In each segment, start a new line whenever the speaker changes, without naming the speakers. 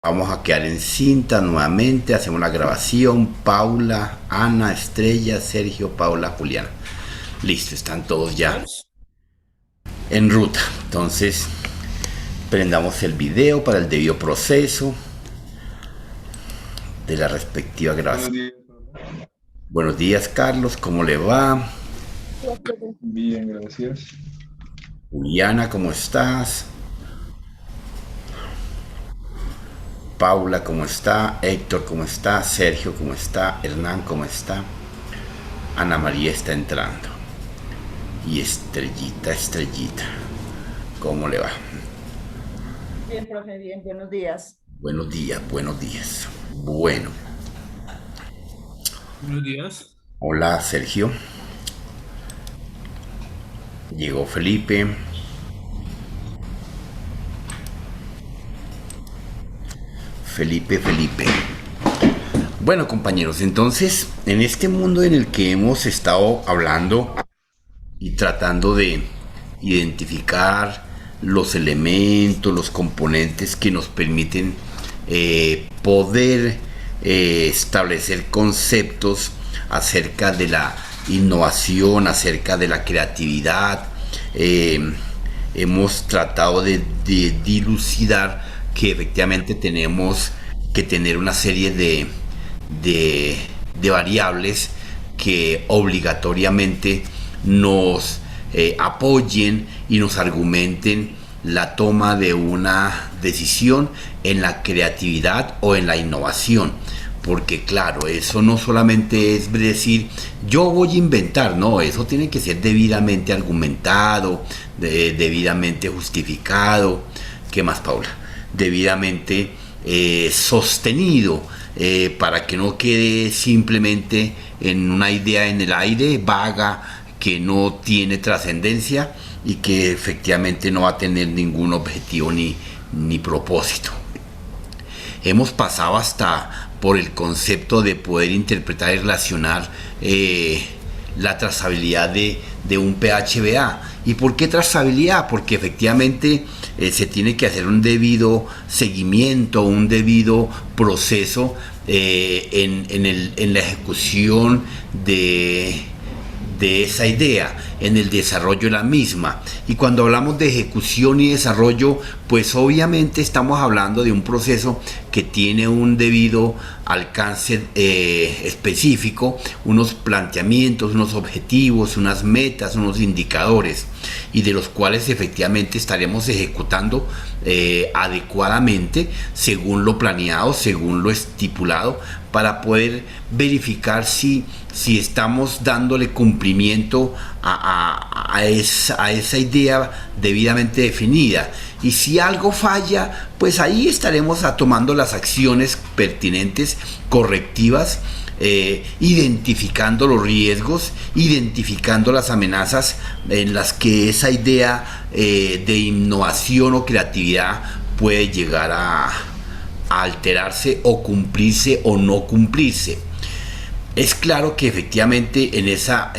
Vamos a quedar en cinta nuevamente, hacemos la grabación. Paula, Ana, Estrella, Sergio, Paula, Juliana. Listo, están todos ya en ruta. Entonces, prendamos el video para el debido proceso de la respectiva
Buenos
grabación.
días.
Buenos días, Carlos, ¿cómo le va?
Bien, gracias.
Juliana, ¿cómo estás? Paula, ¿cómo está? Héctor, ¿cómo está? Sergio, ¿cómo está? Hernán, ¿cómo está? Ana María está entrando. Y Estrellita, ¿cómo le va?
Bien, profe, bien, buenos días.
Buenos días, buenos días. Bueno,
Buenos días.
hola Sergio. Llegó Felipe. Felipe. Bueno, compañeros, entonces, en este mundo en el que hemos estado hablando y tratando de identificar los elementos, los componentes que nos permiten poder establecer conceptos acerca de la innovación, acerca de la creatividad. Hemos tratado de dilucidar que efectivamente tenemos que tener una serie de variables que obligatoriamente nos apoyen y nos argumenten la toma de una decisión en la creatividad o en la innovación. Porque claro, eso no solamente es decir, yo voy a inventar, no, eso tiene que ser debidamente argumentado, debidamente justificado. ¿Qué más, Paula? Debidamente sostenido, para que no quede simplemente en una idea en el aire, vaga, que no tiene trascendencia y que efectivamente no va a tener ningún objetivo ni propósito. Hemos pasado hasta por el concepto de poder interpretar y relacionar la trazabilidad de un PHBA. ¿Y por qué trazabilidad? Porque efectivamente se tiene que hacer un debido seguimiento, un debido proceso en la ejecución de esa idea, en el desarrollo de la misma. Y cuando hablamos de ejecución y desarrollo, pues obviamente estamos hablando de un proceso que tiene un debido alcance específico, unos planteamientos, unos objetivos, unas metas, unos indicadores, y de los cuales efectivamente estaremos ejecutando adecuadamente según lo planeado, según lo estipulado, para poder verificar si estamos dándole cumplimiento a esa idea debidamente definida. Y si algo falla, pues ahí estaremos tomando las acciones pertinentes, correctivas, identificando los riesgos, identificando las amenazas en las que esa idea de innovación o creatividad puede llegar a alterarse o cumplirse o no cumplirse. Es claro que efectivamente en esa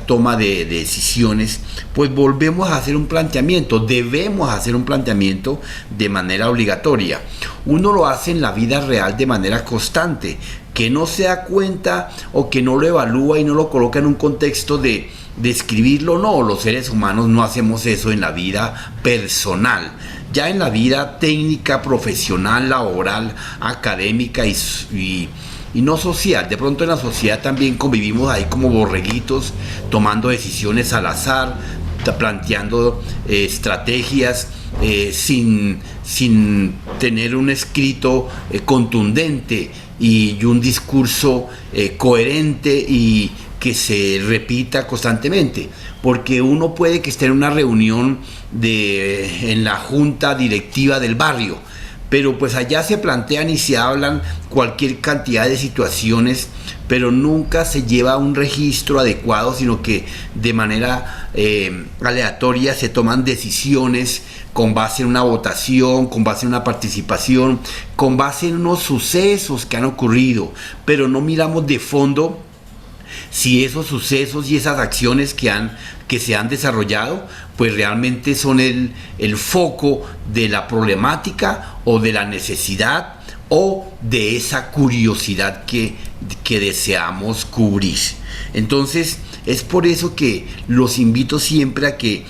toma de decisiones, pues volvemos a hacer un planteamiento, debemos hacer un planteamiento de manera obligatoria. Uno lo hace en la vida real de manera constante, que no se da cuenta o que no lo evalúa y no lo coloca en un contexto de escribirlo. No, los seres humanos no hacemos eso en la vida personal. Ya en la vida técnica, profesional, laboral, académica y no social. De pronto en la sociedad también convivimos ahí como borreguitos, tomando decisiones al azar, planteando estrategias sin tener un escrito contundente y un discurso coherente y que se repita constantemente. Porque uno puede que esté en una reunión en la junta directiva del barrio, pero pues allá se plantean y se hablan cualquier cantidad de situaciones, pero nunca se lleva un registro adecuado, sino que de manera aleatoria se toman decisiones con base en una votación, con base en una participación, con base en unos sucesos que han ocurrido, pero no miramos de fondo si esos sucesos y esas acciones que se han desarrollado, pues realmente son el foco de la problemática o de la necesidad o de esa curiosidad que deseamos cubrir. Entonces, es por eso que los invito siempre a que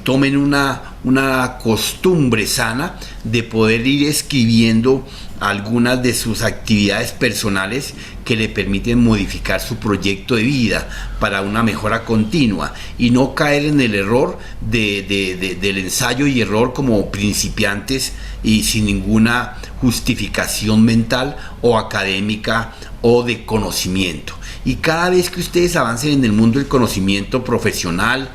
tomen una costumbre sana de poder ir escribiendo algunas de sus actividades personales que le permiten modificar su proyecto de vida para una mejora continua y no caer en el error del ensayo y error como principiantes y sin ninguna justificación mental o académica o de conocimiento. Y cada vez que ustedes avancen en el mundo del conocimiento profesional,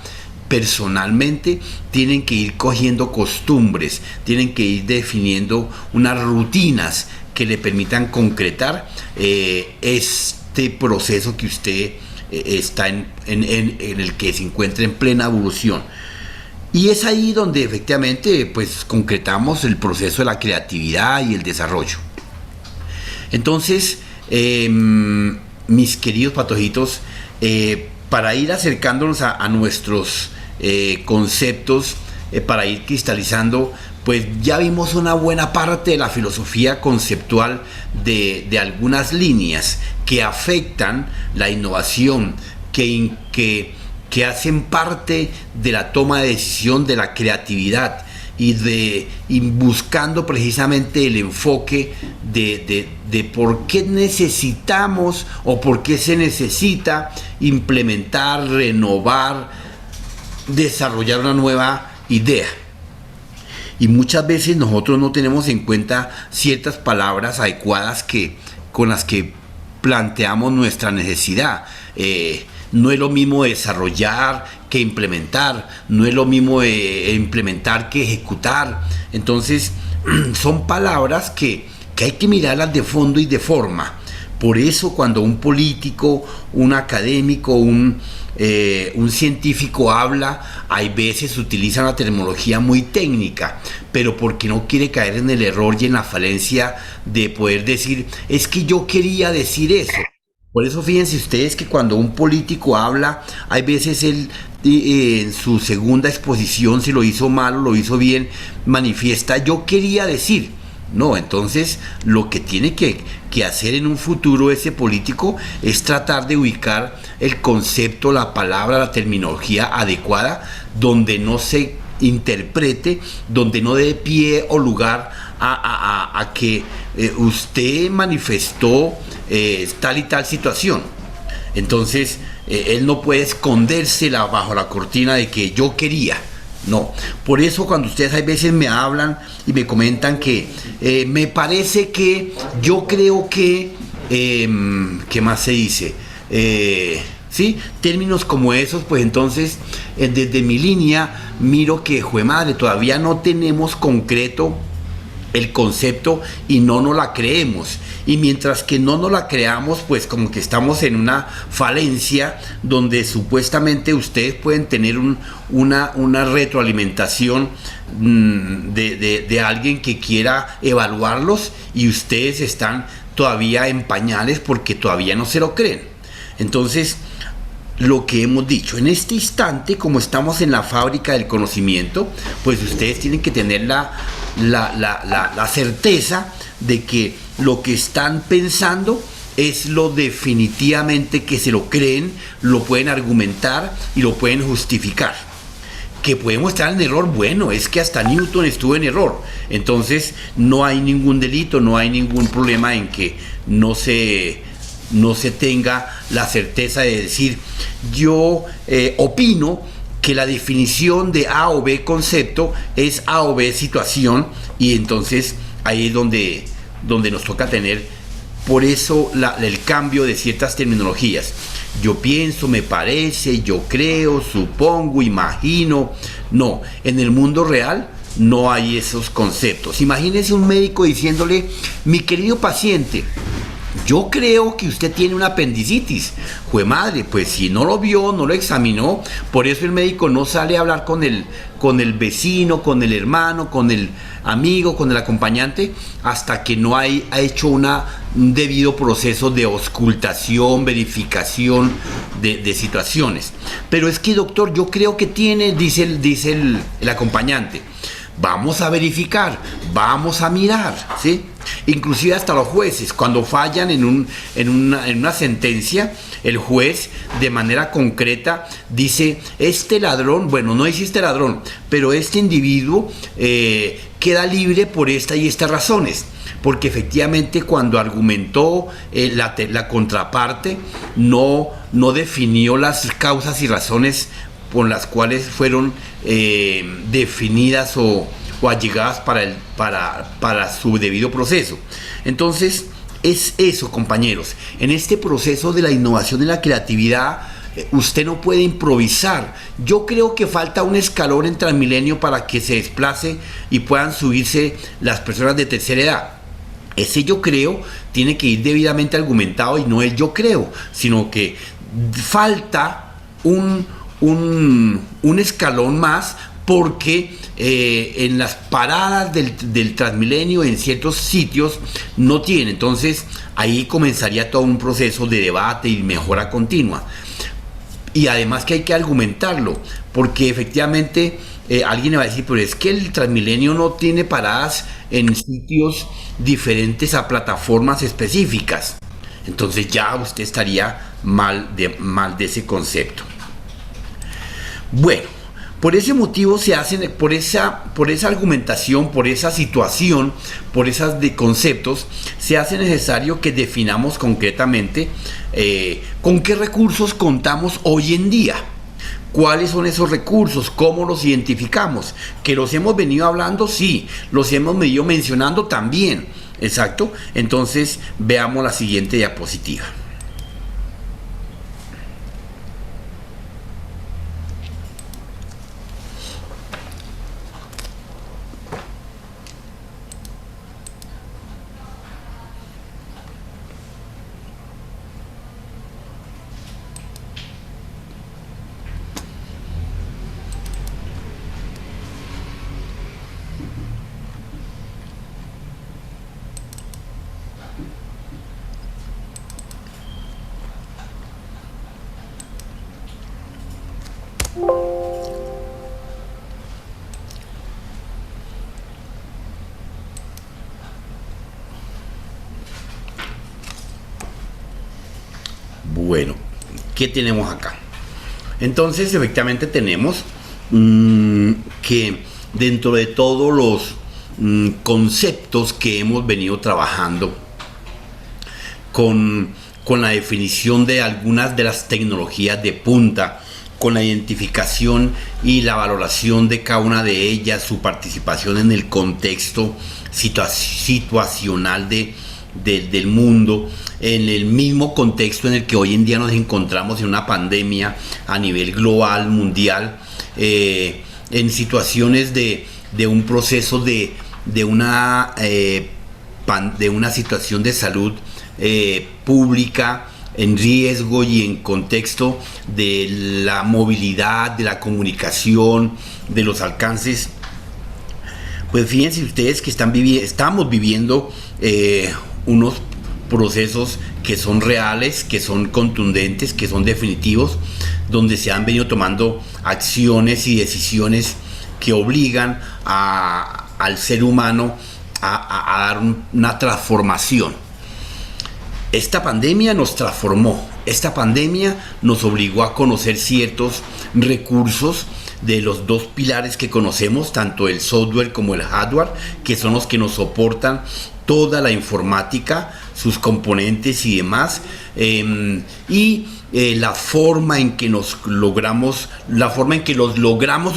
personalmente, tienen que ir cogiendo costumbres, tienen que ir definiendo unas rutinas que le permitan concretar este proceso que usted está en el que se encuentra en plena evolución. Y es ahí donde efectivamente pues concretamos el proceso de la creatividad y el desarrollo. Entonces, mis queridos patojitos, para ir acercándonos a nuestros conceptos, para ir cristalizando, pues ya vimos una buena parte de la filosofía conceptual de algunas líneas que afectan la innovación, que hacen parte de la toma de decisión, de la creatividad y buscando precisamente el enfoque de por qué necesitamos o por qué se necesita implementar, renovar, desarrollar una nueva idea. Y muchas veces nosotros no tenemos en cuenta ciertas palabras adecuadas con las que planteamos nuestra necesidad. No es lo mismo desarrollar que implementar, no es lo mismo implementar que ejecutar. Entonces, son palabras que hay que mirarlas de fondo y de forma. Por eso cuando un político, un académico, un científico habla, hay veces utiliza una terminología muy técnica, pero porque no quiere caer en el error y en la falencia de poder decir, es que yo quería decir eso. Por eso fíjense ustedes que cuando un político habla, hay veces él en su segunda exposición, si lo hizo mal o lo hizo bien, manifiesta, yo quería decir. No, entonces lo que tiene que hacer en un futuro ese político es tratar de ubicar el concepto, la palabra, la terminología adecuada, donde no se interprete, donde no dé pie o lugar a que usted manifestó tal y tal situación. Entonces él no puede esconderse bajo la cortina de que yo quería. No, por eso cuando ustedes hay veces me hablan y me comentan que me parece que, yo creo que, ¿qué más se dice? ¿Sí? Términos como esos, pues entonces desde mi línea miro que, juemadre, todavía no tenemos concreto el concepto y no nos la creemos, y mientras que no nos la creamos, pues como que estamos en una falencia donde supuestamente ustedes pueden tener una retroalimentación de alguien que quiera evaluarlos y ustedes están todavía en pañales porque todavía no se lo creen. Entonces, lo que hemos dicho, en este instante, como estamos en la fábrica del conocimiento, pues ustedes tienen que tener la certeza de que lo que están pensando es lo definitivamente que se lo creen, lo pueden argumentar y lo pueden justificar. Que podemos estar en error, bueno, es que hasta Newton estuvo en error, entonces no hay ningún delito, no hay ningún problema en que no se tenga la certeza de decir, yo opino que la definición de A o B concepto es A o B situación, y entonces ahí es donde nos toca tener, por eso el cambio de ciertas terminologías. Yo pienso, me parece, yo creo, supongo, imagino. No, en el mundo real no hay esos conceptos. Imagínense un médico diciéndole, mi querido paciente, yo creo que usted tiene una apendicitis. Juemadre, pues si no lo vio, no lo examinó, por eso el médico no sale a hablar con el vecino, con el hermano, con el amigo, con el acompañante, hasta que no ha hecho un debido proceso de auscultación, verificación de situaciones. Pero es que, doctor, yo creo que tiene, dice el acompañante. vamos a verificar, vamos a mirar, ¿sí? Inclusive hasta los jueces, cuando fallan en una sentencia, el juez de manera concreta dice, este ladrón, bueno, no dice este ladrón, pero este individuo queda libre por esta y estas razones. Porque efectivamente cuando argumentó la contraparte no definió las causas y razones por las cuales fueron definidas o allegadas para su debido proceso. Entonces es eso, compañeros, en este proceso de la innovación y la creatividad usted no puede improvisar. Yo creo que falta un escalón en Transmilenio para que se desplace y puedan subirse las personas de tercera edad. Ese yo creo tiene que ir debidamente argumentado y no el yo creo, sino que falta un escalón más porque en las paradas del Transmilenio en ciertos sitios no tiene. Entonces ahí comenzaría todo un proceso de debate y mejora continua. Y además que hay que argumentarlo, porque efectivamente alguien va a decir, pero es que el Transmilenio no tiene paradas en sitios diferentes a plataformas específicas. Entonces ya usted estaría mal de ese concepto. Bueno, por ese motivo se hacen, por esa argumentación, por esa situación, por esos conceptos, se hace necesario que definamos concretamente con qué recursos contamos hoy en día. ¿Cuáles son esos recursos? ¿Cómo los identificamos? ¿Que los hemos venido hablando? Sí. ¿Los hemos venido mencionando? También. Exacto. Entonces, veamos la siguiente diapositiva. Bueno, ¿qué tenemos acá? Entonces, efectivamente tenemos que dentro de todos los conceptos que hemos venido trabajando con la definición de algunas de las tecnologías de punta, con la identificación y la valoración de cada una de ellas, su participación en el contexto situacional del mundo, en el mismo contexto en el que hoy en día nos encontramos en una pandemia a nivel global, mundial, en situaciones de un proceso de una situación de salud pública en riesgo y en contexto de la movilidad, de la comunicación, de los alcances. Pues fíjense ustedes que estamos viviendo unos procesos que son reales, que son contundentes, que son definitivos, donde se han venido tomando acciones y decisiones que obligan al ser humano a dar una transformación. Esta pandemia nos transformó, esta pandemia nos obligó a conocer ciertos recursos de los dos pilares que conocemos, tanto el software como el hardware, que son los que nos soportan toda la informática, sus componentes y demás, la forma en que los logramos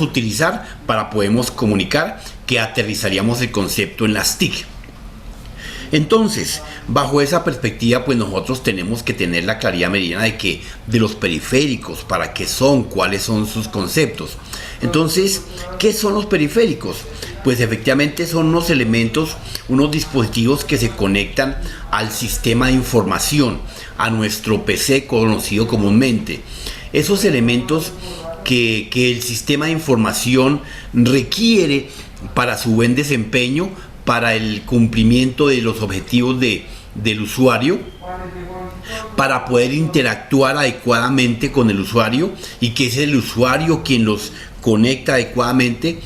utilizar para podernos comunicar, que aterrizaríamos el concepto en las TIC. Entonces, bajo esa perspectiva, pues nosotros tenemos que tener la claridad meridiana de los periféricos, para qué son, cuáles son sus conceptos. Entonces, ¿qué son los periféricos? Pues efectivamente son unos elementos, unos dispositivos que se conectan al sistema de información, a nuestro PC conocido comúnmente. Esos elementos que el sistema de información requiere para su buen desempeño, para el cumplimiento de los objetivos del usuario, para poder interactuar adecuadamente con el usuario, y que es el usuario quien los conecta adecuadamente,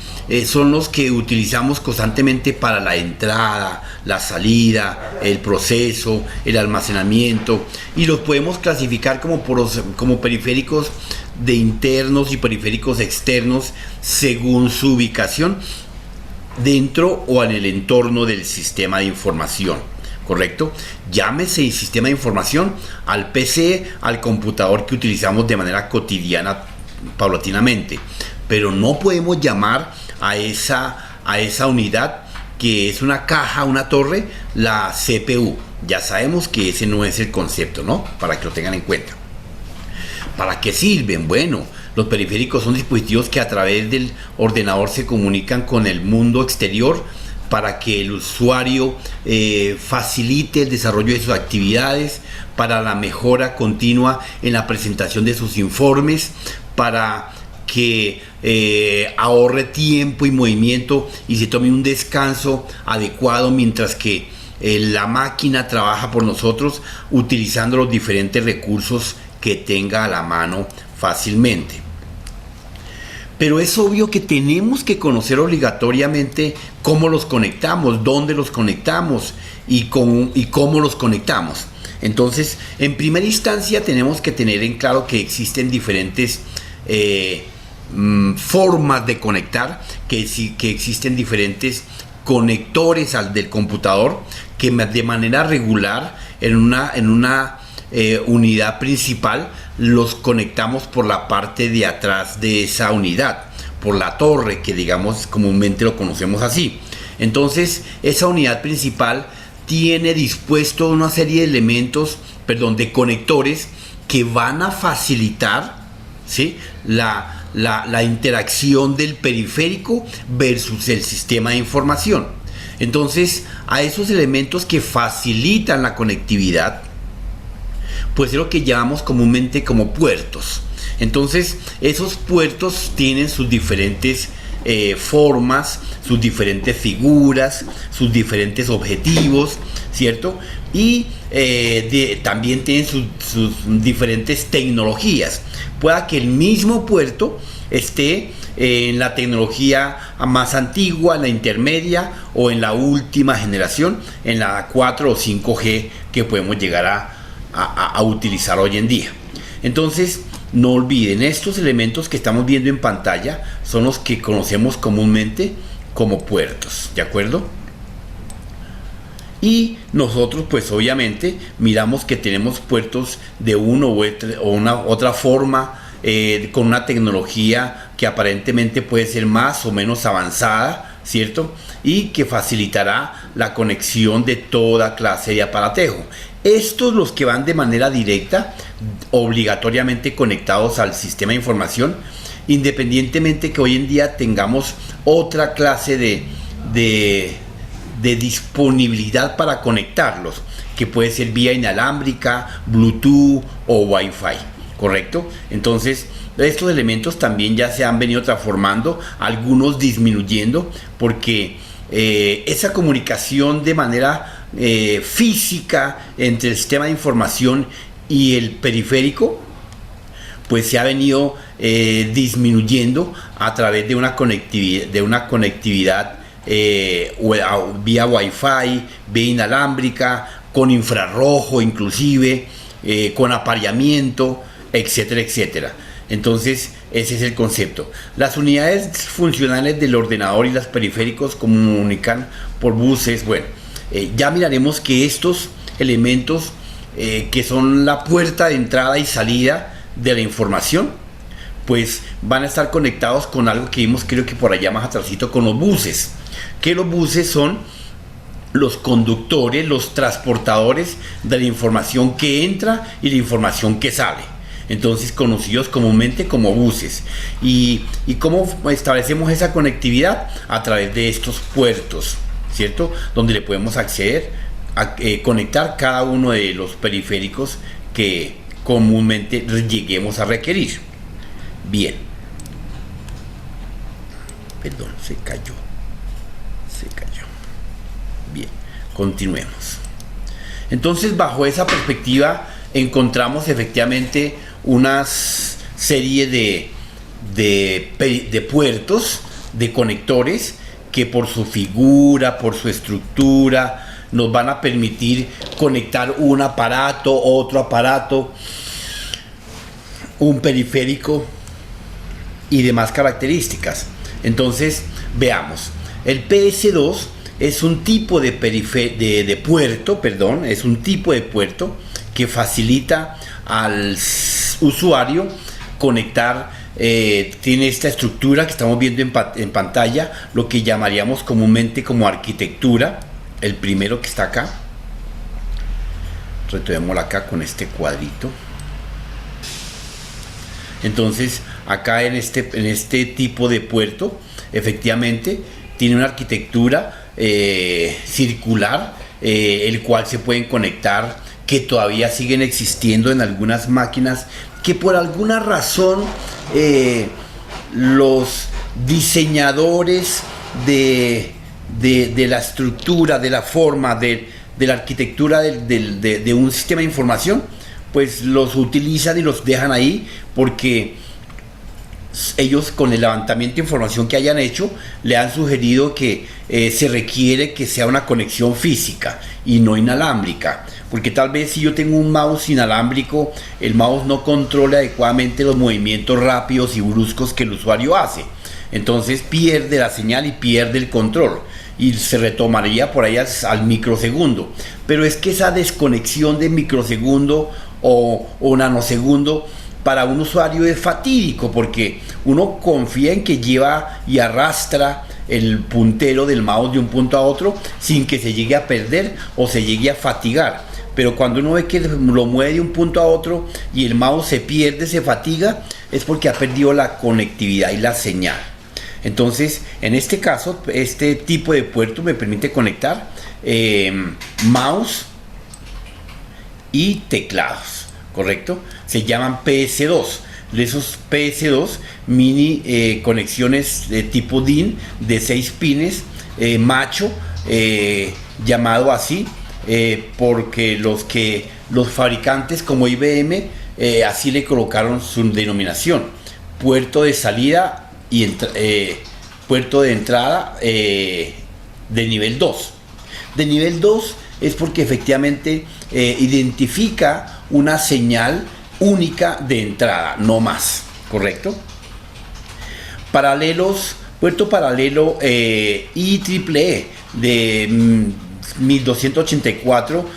son los que utilizamos constantemente para la entrada, la salida, el proceso, el almacenamiento, y los podemos clasificar como periféricos de internos y periféricos externos según su ubicación dentro o en el entorno del sistema de información, ¿correcto? Llámese sistema de información al PC, al computador que utilizamos de manera cotidiana, paulatinamente, pero no podemos llamar a esa unidad que es una caja, una torre, la CPU. Ya sabemos que ese no es el concepto, ¿no? Para que lo tengan en cuenta. ¿Para qué sirven? Bueno, los periféricos son dispositivos que a través del ordenador se comunican con el mundo exterior para que el usuario facilite el desarrollo de sus actividades, para la mejora continua en la presentación de sus informes, para que ahorre tiempo y movimiento y se tome un descanso adecuado mientras que la máquina trabaja por nosotros utilizando los diferentes recursos que tenga a la mano fácilmente. Pero es obvio que tenemos que conocer obligatoriamente cómo los conectamos, dónde los conectamos y cómo los conectamos. Entonces, en primera instancia tenemos que tener en claro que existen diferentes formas de conectar, que existen diferentes conectores del computador que de manera regular en una unidad principal los conectamos por la parte de atrás de esa unidad, por la torre, que digamos comúnmente lo conocemos así. Entonces esa unidad principal tiene dispuesto una serie de elementos, de conectores que van a facilitar, ¿sí?, la interacción del periférico versus el sistema de información. Entonces, a esos elementos que facilitan la conectividad, pues es lo que llamamos comúnmente como puertos. Entonces, esos puertos tienen sus diferentes formas, sus diferentes figuras, sus diferentes objetivos, ¿cierto? Y también tienen sus diferentes tecnologías. Pueda que el mismo puerto esté en la tecnología más antigua, en la intermedia o en la última generación, en la 4 o 5G que podemos llegar a utilizar hoy en día. Entonces, no olviden, estos elementos que estamos viendo en pantalla son los que conocemos comúnmente como puertos, ¿de acuerdo? Y nosotros pues obviamente miramos que tenemos puertos de una otra forma, con una tecnología que aparentemente puede ser más o menos avanzada, ¿cierto? Y que facilitará la conexión de toda clase de aparatejo. Estos, los que van de manera directa, obligatoriamente conectados al sistema de información, independientemente que hoy en día tengamos otra clase de disponibilidad para conectarlos, que puede ser vía inalámbrica, Bluetooth o Wi-Fi, ¿correcto? Entonces, estos elementos también ya se han venido transformando, algunos disminuyendo, porque esa comunicación de manera física entre el sistema de información y el periférico pues se ha venido disminuyendo a través de una conectividad vía Wi-Fi, vía inalámbrica, con infrarrojo inclusive, con apareamiento, etcétera, etcétera. Entonces ese es el concepto. Las unidades funcionales del ordenador y los periféricos comunican por buses. Bueno, ya miraremos que estos elementos que son la puerta de entrada y salida de la información, pues van a estar conectados con algo que vimos, creo que por allá más atrásito, con los buses. Que los buses son los conductores, los transportadores de la información que entra y la información que sale. Entonces, conocidos comúnmente como buses. ¿Y cómo establecemos esa conectividad? A través de estos puertos, ¿cierto? Donde le podemos acceder a conectar cada uno de los periféricos que comúnmente lleguemos a requerir. Bien. Perdón, se cayó. Bien, continuemos. Entonces, bajo esa perspectiva, encontramos efectivamente una serie de puertos, de conectores, que por su figura, por su estructura, nos van a permitir conectar un aparato, otro aparato, un periférico y demás características. Entonces, veamos. El PS2 es un tipo de puerto, es un tipo de puerto que facilita al usuario conectar. Tiene esta estructura que estamos viendo en pantalla, lo que llamaríamos comúnmente como arquitectura. El primero que está acá, retomémoslo acá con este cuadrito. Entonces acá en este tipo de puerto efectivamente tiene una arquitectura circular, el cual se pueden conectar, que todavía siguen existiendo en algunas máquinas, que por alguna razón los diseñadores de la estructura, de la forma, de la arquitectura de un sistema de información, pues los utilizan y los dejan ahí, porque ellos, con el levantamiento de información que hayan hecho, le han sugerido que se requiere que sea una conexión física y no inalámbrica, porque tal vez si yo tengo un mouse inalámbrico, el mouse no controla adecuadamente los movimientos rápidos y bruscos que el usuario hace. Entonces pierde la señal y pierde el control, y se retomaría por ahí al microsegundo. Pero es que esa desconexión de microsegundo o nanosegundo para un usuario es fatídico, porque uno confía en que lleva y arrastra el puntero del mouse de un punto a otro sin que se llegue a perder o se llegue a fatigar. Pero cuando uno ve que lo mueve de un punto a otro y el mouse se pierde, se fatiga, es porque ha perdido la conectividad y la señal. Entonces, en este caso, este tipo de puerto me permite conectar mouse y teclados, ¿correcto? Se llaman PS2. Esos PS2 mini conexiones de tipo DIN de 6 pines, macho, llamado así porque los fabricantes como IBM así le colocaron su denominación: puerto de salida y puerto de entrada de nivel 2. De nivel 2 es porque efectivamente identifica una señal única de entrada, no más, ¿correcto? Paralelos, puerto paralelo IEEE de 1284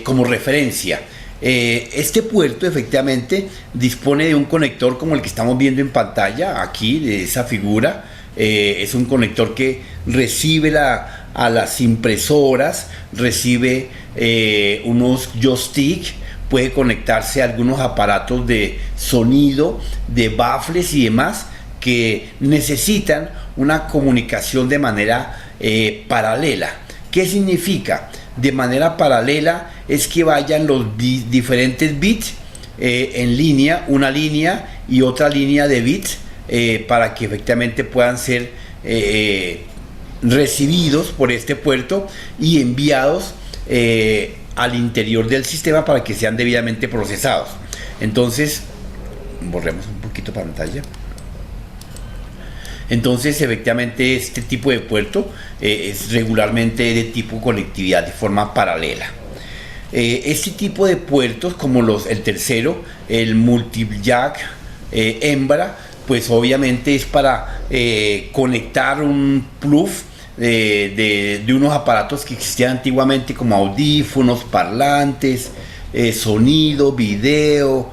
como referencia. Este puerto efectivamente dispone de un conector como el que estamos viendo en pantalla aquí, de esa figura. Es un conector que recibe a las impresoras, recibe unos joysticks, puede conectarse a algunos aparatos de sonido, de baffles y demás, que necesitan una comunicación de manera paralela. ¿Qué significa? De manera paralela es que vayan los diferentes bits en línea, una línea y otra línea de bits, para que efectivamente puedan ser recibidos por este puerto y enviados al interior del sistema para que sean debidamente procesados. Entonces, borremos un poquito pantalla. Entonces, efectivamente, este tipo de puerto es regularmente de tipo conectividad de forma paralela. Este tipo de puertos, como el tercero, el multijack hembra, pues obviamente es para conectar un plug de unos aparatos que existían antiguamente, como audífonos, parlantes, sonido, video.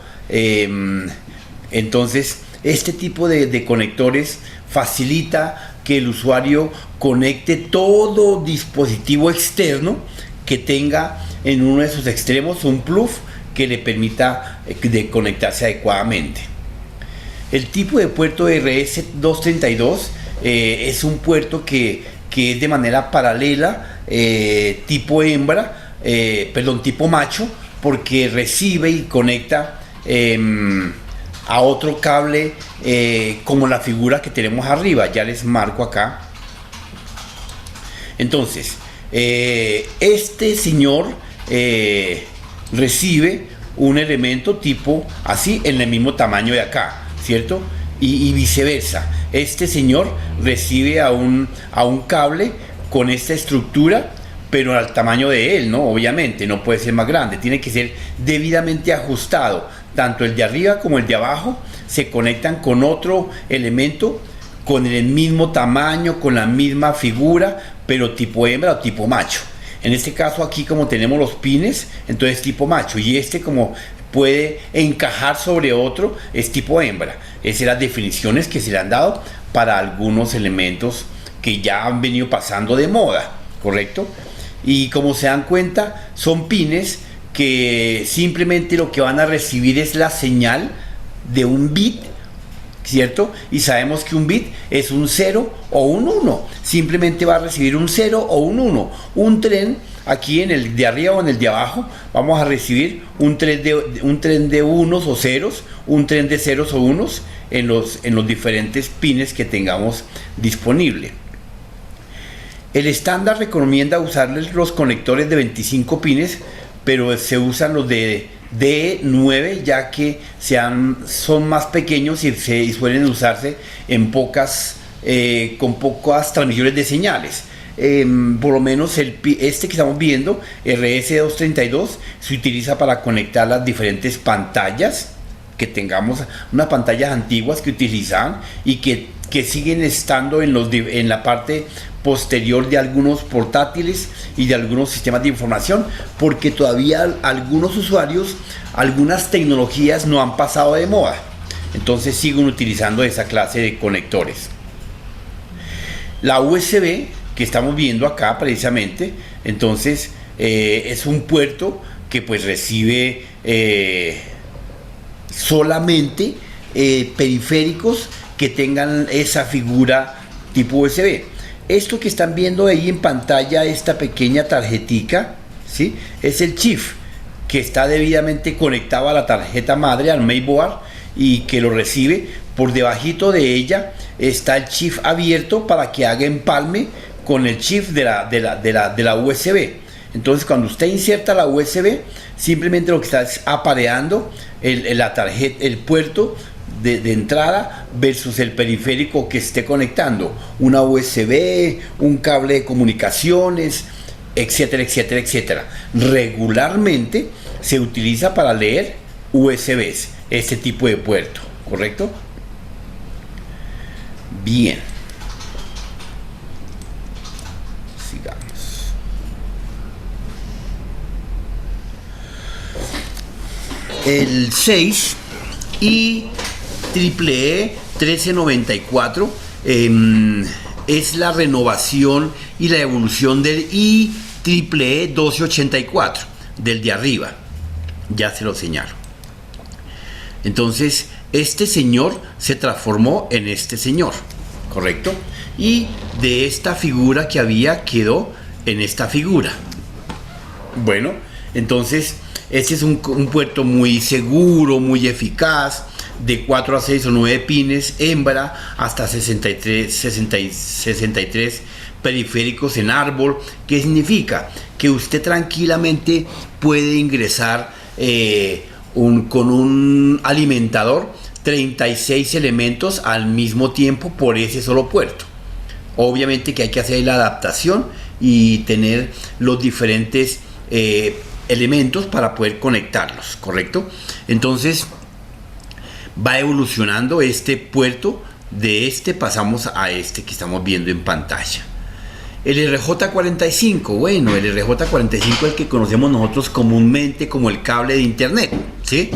Entonces, este tipo de conectores facilita que el usuario conecte todo dispositivo externo que tenga en uno de sus extremos un plug que le permita de conectarse adecuadamente. El tipo de puerto RS232 es un puerto que es de manera paralela, tipo hembra, tipo macho, porque recibe y conecta a otro cable, como la figura que tenemos arriba. Ya les marco acá. Entonces, este señor recibe un elemento tipo así, en el mismo tamaño de acá, ¿cierto? y viceversa. Este señor recibe a un cable con esta estructura, pero al tamaño de él, ¿no? Obviamente, no puede ser más grande, tiene que ser debidamente ajustado. Tanto el de arriba como el de abajo se conectan con otro elemento con el mismo tamaño, con la misma figura, pero tipo hembra o tipo macho. En este caso aquí, como tenemos los pines, entonces tipo macho, y este como puede encajar sobre otro, es tipo hembra. Esas son las definiciones que se le han dado para algunos elementos que ya han venido pasando de moda, ¿correcto? Y como se dan cuenta, son pines que simplemente lo que van a recibir es la señal de un bit, ¿cierto? Y sabemos que un bit es un 0 o un 1. Simplemente va a recibir un 0 o un 1. Un tren, aquí en el de arriba o en el de abajo, vamos a recibir un tren de unos o ceros, un tren de ceros o unos en los diferentes pines que tengamos disponible. El estándar recomienda usar los conectores de 25 pines, pero se usan los de D9 ya que son más pequeños y suelen usarse en con pocas transmisiones de señales. Por lo menos este que estamos viendo, RS232, se utiliza para conectar las diferentes pantallas que tengamos, unas pantallas antiguas que utilizaban y que siguen estando en la parte posterior de algunos portátiles y de algunos sistemas de información, porque todavía algunos usuarios, algunas tecnologías no han pasado de moda, entonces siguen utilizando esa clase de conectores. La USB que estamos viendo acá precisamente, entonces es un puerto que pues recibe solamente periféricos que tengan esa figura tipo USB. Esto que están viendo ahí en pantalla, esta pequeña tarjetica, ¿sí? Es el chip que está debidamente conectado a la tarjeta madre, al mainboard, y que lo recibe. Por debajito de ella está el chip abierto para que haga empalme con el chip de la USB. Entonces, cuando usted inserta la USB, simplemente lo que está es apareando la tarjeta, el puerto de entrada versus el periférico que esté conectando, una USB, un cable de comunicaciones, etcétera, etcétera, etcétera. Regularmente se utiliza para leer USBs, este tipo de puerto, ¿correcto? Bien. Sigamos. El 6 y EEE 1394 es la renovación y la evolución del IEEE 1284, del de arriba. Ya se lo señalo. Entonces, este señor se transformó en este señor, ¿correcto? Y de esta figura que había quedó en esta figura. Bueno, entonces este es un puerto muy seguro, muy eficaz, de 4 a 6 o 9 pines hembra, hasta 63 periféricos en árbol. ¿Qué significa? Que usted tranquilamente puede ingresar con un alimentador 36 elementos al mismo tiempo por ese solo puerto. Obviamente que hay que hacer la adaptación y tener los diferentes elementos para poder conectarlos, ¿correcto? Entonces va evolucionando este puerto. De este pasamos a este que estamos viendo en pantalla. El RJ45, bueno, el RJ45 es el que conocemos nosotros comúnmente como el cable de internet, ¿sí?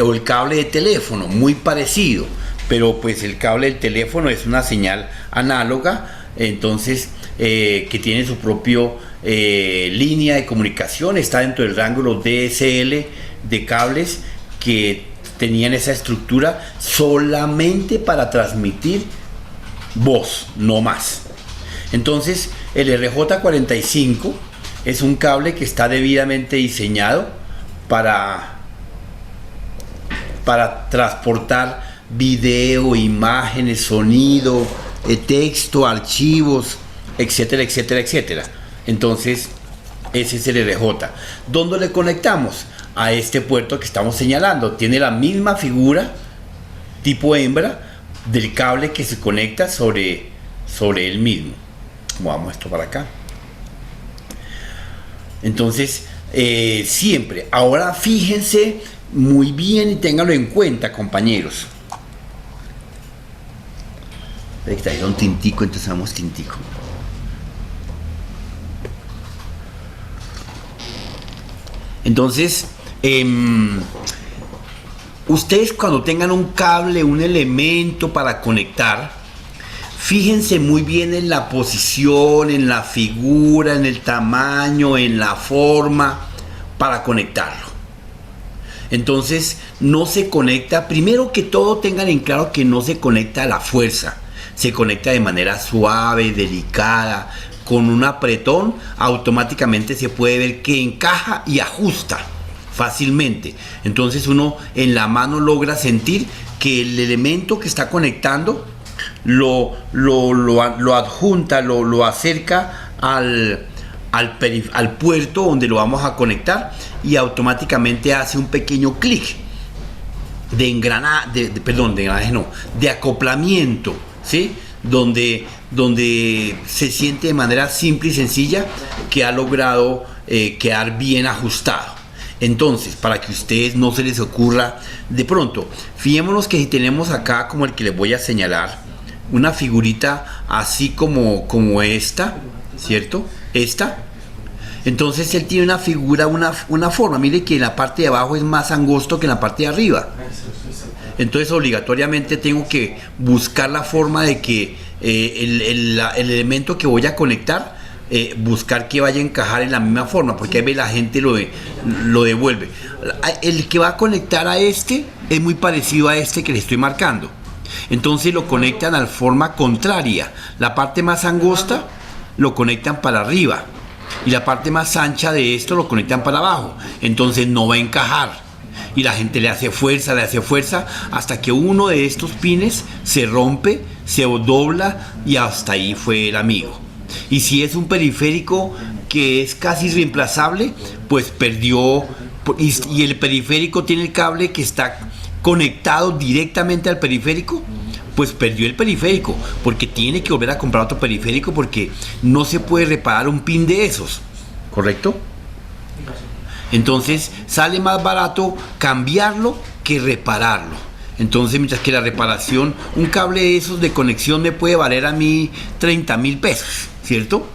O el cable de teléfono, muy parecido, pero pues el cable del teléfono es una señal análoga, entonces que tiene su propia línea de comunicación, está dentro del rango de los DSL de cables que tenían esa estructura solamente para transmitir voz, no más. Entonces el RJ45 es un cable que está debidamente diseñado para transportar video, imágenes, sonido, texto, archivos, etcétera, etcétera, etcétera. Entonces ese es el RJ. ¿Dónde le conectamos? A este puerto que estamos señalando. Tiene la misma figura tipo hembra, del cable que se conecta sobre él mismo. Movamos esto para acá. Entonces, siempre, ahora fíjense muy bien y ténganlo en cuenta, compañeros. Trajeron tintico, entonces damos tintico. Entonces, ustedes cuando tengan un cable, un elemento para conectar, fíjense muy bien en la posición, en la figura, en el tamaño, en la forma para conectarlo. Entonces, no se conecta, primero que todo tengan en claro que no se conecta a la fuerza, se conecta de manera suave, delicada, con un apretón, automáticamente se puede ver que encaja y ajusta fácilmente. Entonces uno en la mano logra sentir que el elemento que está conectando lo adjunta, lo acerca al puerto donde lo vamos a conectar y automáticamente hace un pequeño clic de acoplamiento, ¿sí? Donde se siente de manera simple y sencilla que ha logrado quedar bien ajustado. Entonces, para que a ustedes no se les ocurra de pronto, fijémonos que si tenemos acá, como el que les voy a señalar, una figurita así como esta, ¿cierto? Esta. Entonces él tiene una figura, una forma. Mire que en la parte de abajo es más angosto que en la parte de arriba. Entonces obligatoriamente tengo que buscar la forma de que el elemento que voy a conectar, buscar que vaya a encajar en la misma forma, porque ahí la gente lo devuelve. El que va a conectar a este es muy parecido a este que le estoy marcando. Entonces lo conectan a la forma contraria. La parte más angosta lo conectan para arriba y la parte más ancha de esto lo conectan para abajo. Entonces no va a encajar. Y la gente le hace fuerza hasta que uno de estos pines se rompe, se dobla y hasta ahí fue el amigo. Y si es un periférico que es casi reemplazable, pues perdió. Y el periférico tiene el cable que está conectado directamente al periférico, pues perdió el periférico, porque tiene que volver a comprar otro periférico porque no se puede reparar un pin de esos, ¿correcto? Entonces sale más barato cambiarlo que repararlo. Entonces, mientras que la reparación, un cable de esos de conexión me puede valer a mí 30,000 pesos, ¿cierto?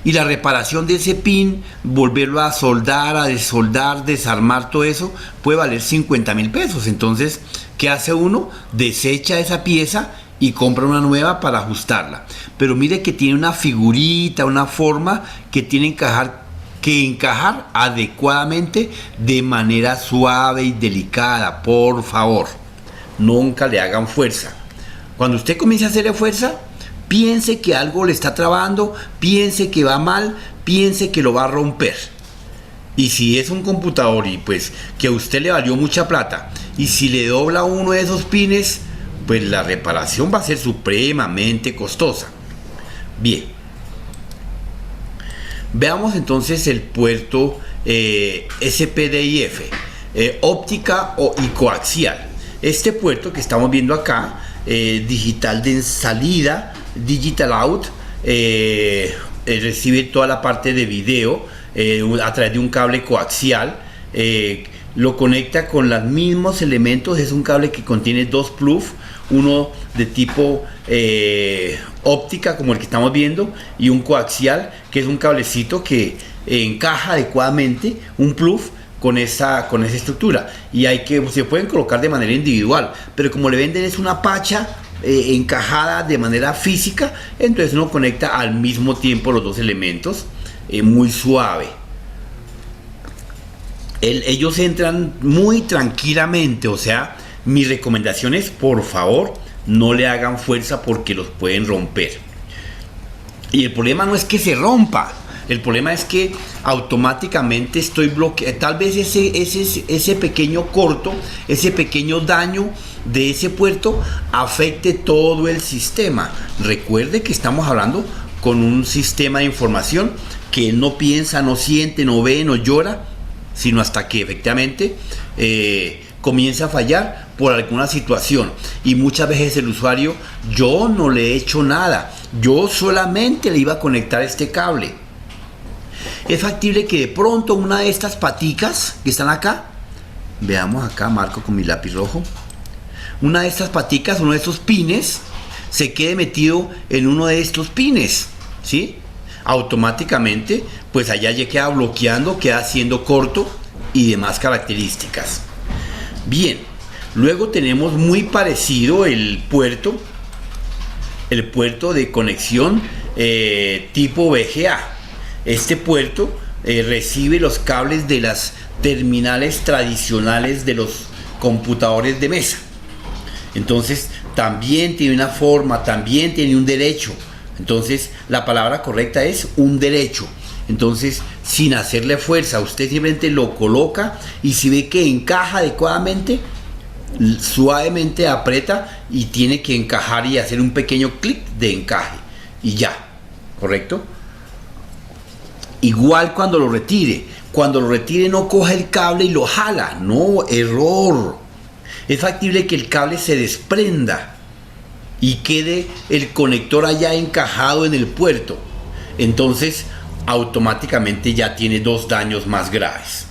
Y la reparación de ese pin, volverlo a soldar, a desoldar, desarmar todo eso, puede valer 50,000 pesos. Entonces, ¿qué hace uno? Desecha esa pieza y compra una nueva para ajustarla. Pero mire que tiene una figurita, una forma que tiene que encajar adecuadamente de manera suave y delicada. Por favor, nunca le hagan fuerza. Cuando usted comience a hacerle fuerza, piense que algo le está trabando, piense que va mal, piense que lo va a romper. Y si es un computador y pues que a usted le valió mucha plata, y si le dobla uno de esos pines, pues la reparación va a ser supremamente costosa. Bien, veamos entonces el puerto SPDIF, óptica y coaxial. Este puerto que estamos viendo acá, digital de salida, digital out, recibe toda la parte de video a través de un cable coaxial, lo conecta con los mismos elementos. Es un cable que contiene dos plugs, uno de tipo óptica como el que estamos viendo y un coaxial que es un cablecito que encaja adecuadamente, un plug con esa estructura, y se pueden colocar de manera individual, pero como le venden es una pacha encajada de manera física, entonces uno conecta al mismo tiempo los dos elementos, muy suave. Ellos entran muy tranquilamente, o sea, mi recomendación es, por favor, no le hagan fuerza porque los pueden romper. Y el problema no es que se rompa, el problema es que automáticamente estoy bloqueado. Tal vez ese pequeño corto, ese pequeño daño de ese puerto afecte todo el sistema. Recuerde que estamos hablando con un sistema de información que no piensa, no siente, no ve, no llora, sino hasta que efectivamente comienza a fallar por alguna situación. Y muchas veces el usuario, yo no le he hecho nada, yo solamente le iba a conectar este cable. Es factible que de pronto una de estas paticas que están acá, veamos acá, marco con mi lápiz rojo, una de estas paticas, uno de estos pines, se quede metido en uno de estos pines, ¿sí? Automáticamente, pues allá ya queda bloqueando, queda haciendo corto y demás características. Bien, luego tenemos muy parecido el puerto de conexión tipo VGA. Este puerto recibe los cables de las terminales tradicionales de los computadores de mesa. Entonces también tiene una forma, también tiene un derecho. Entonces la palabra correcta es un derecho. Entonces, sin hacerle fuerza, usted simplemente lo coloca y si ve que encaja adecuadamente, suavemente aprieta y tiene que encajar y hacer un pequeño clic de encaje y ya, ¿correcto? Igual cuando lo retire no coja el cable y lo jala, no, error. Es factible que el cable se desprenda y quede el conector allá encajado en el puerto. Entonces automáticamente ya tiene dos daños más graves.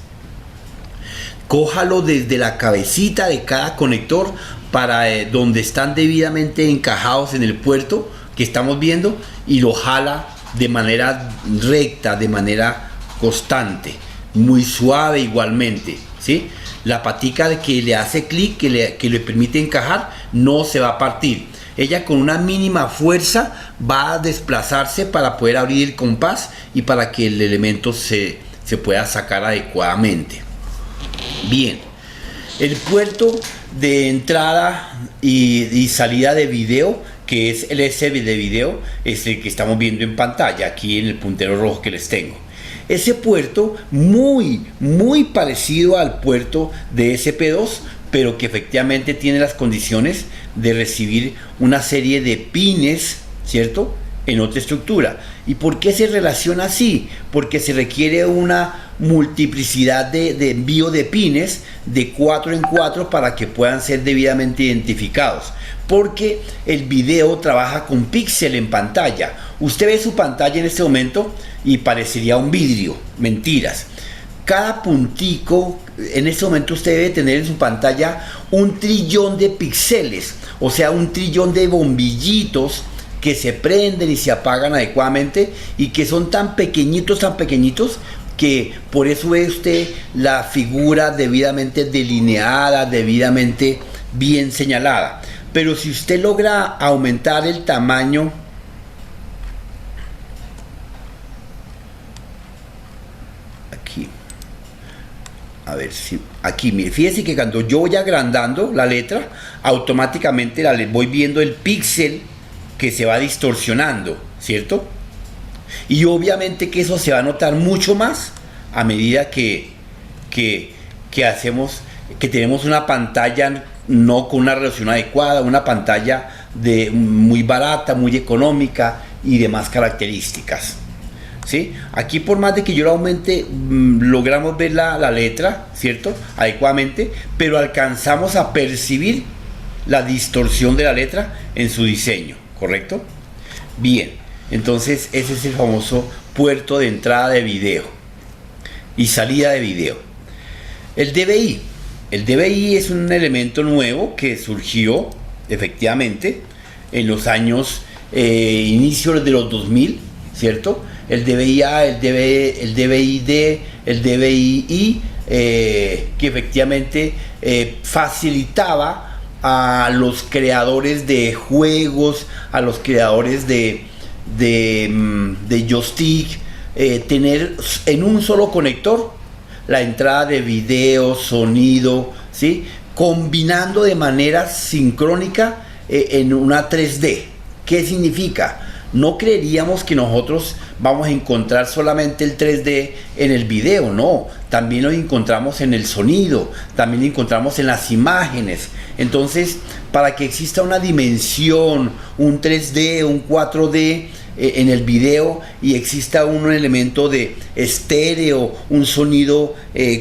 Cójalo desde la cabecita de cada conector para donde están debidamente encajados en el puerto que estamos viendo y lo jala de manera recta, de manera constante, muy suave igualmente, ¿sí? La patica que le hace clic, que le permite encajar, no se va a partir. Ella con una mínima fuerza va a desplazarse para poder abrir el compás y para que el elemento se pueda sacar adecuadamente. Bien, el puerto de entrada y salida de video, que es el USB de video, es el que estamos viendo en pantalla, aquí en el puntero rojo que les tengo. Ese puerto muy parecido al puerto de SP2, pero que efectivamente tiene las condiciones de recibir una serie de pines, ¿cierto?, en otra estructura. ¿Y por qué se relaciona así? Porque se requiere una multiplicidad de envío de pines de 4 en 4 para que puedan ser debidamente identificados. Porque el video trabaja con píxel en pantalla. Usted ve su pantalla en este momento y parecería un vidrio. Mentiras. Cada puntico, en este momento usted debe tener en su pantalla 1 trillón de píxeles, o sea, 1 trillón de bombillitos que se prenden y se apagan adecuadamente y que son tan pequeñitos que por eso ve usted la figura debidamente delineada, debidamente bien señalada. Pero si usted logra aumentar el tamaño, aquí, a ver si aquí, mire, fíjese que cuando yo voy agrandando la letra, automáticamente voy viendo el píxel que se va distorsionando, ¿cierto? Y obviamente que eso se va a notar mucho más a medida que tenemos una pantalla no con una resolución adecuada, una pantalla muy barata, muy económica y demás características, ¿sí? Aquí por más de que yo lo aumente, logramos ver la letra, ¿cierto?, adecuadamente, pero alcanzamos a percibir la distorsión de la letra en su diseño, ¿correcto? Bien, entonces ese es el famoso puerto de entrada de video y salida de video. El DVI es un elemento nuevo que surgió efectivamente en los años inicios de los 2000, ¿cierto? El DVI-A, el DVI-D, el DVI-I, que efectivamente facilitaba a los creadores de juegos, a los creadores de joystick, tener en un solo conector la entrada de video, sonido, ¿sí?, combinando de manera sincrónica en una 3D. ¿Qué significa? No creeríamos que nosotros vamos a encontrar solamente el 3D en el video, no, también lo encontramos en el sonido, también lo encontramos en las imágenes. Entonces, para que exista una dimensión, un 3D, un 4D, en el video y exista un elemento de estéreo, un sonido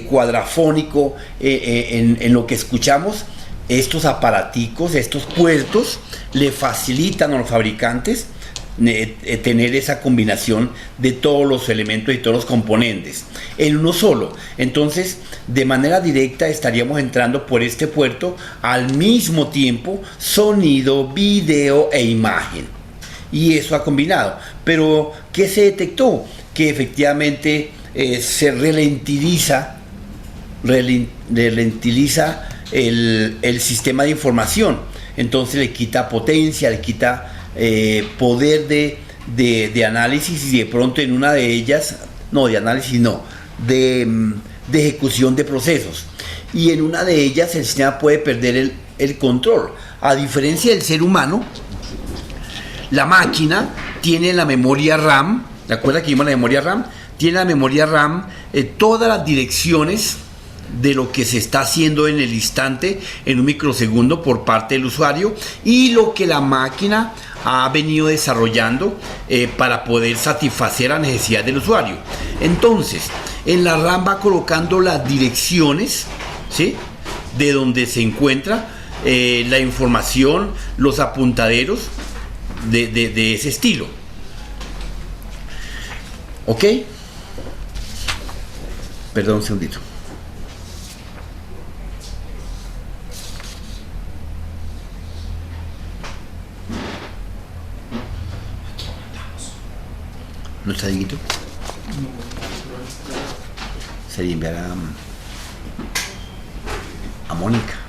cuadrafónico en lo que escuchamos. Estos aparaticos, estos puertos le facilitan a los fabricantes tener esa combinación de todos los elementos y todos los componentes en uno solo. Entonces, de manera directa estaríamos entrando por este puerto al mismo tiempo sonido, video e imagen, y eso ha combinado. Pero ¿qué se detectó? Que efectivamente se ralentiza el sistema de información. Entonces le quita potencia, le quita poder de análisis, y de pronto en una de ellas, de ejecución de procesos, y en una de ellas el sistema puede perder el control. A diferencia del ser humano, la máquina tiene la memoria RAM. ¿Te acuerdas que vimos la memoria RAM? Tiene la memoria RAM todas las direcciones de lo que se está haciendo en el instante, en un microsegundo, por parte del usuario, y lo que la máquina ha venido desarrollando para poder satisfacer la necesidad del usuario. Entonces, en la RAM va colocando las direcciones, ¿sí?, de donde se encuentra la información, los apuntaderos de ese estilo. ¿Ok? Perdón un segundito. ¿No está Dieguito? Sería enviar a Mónica.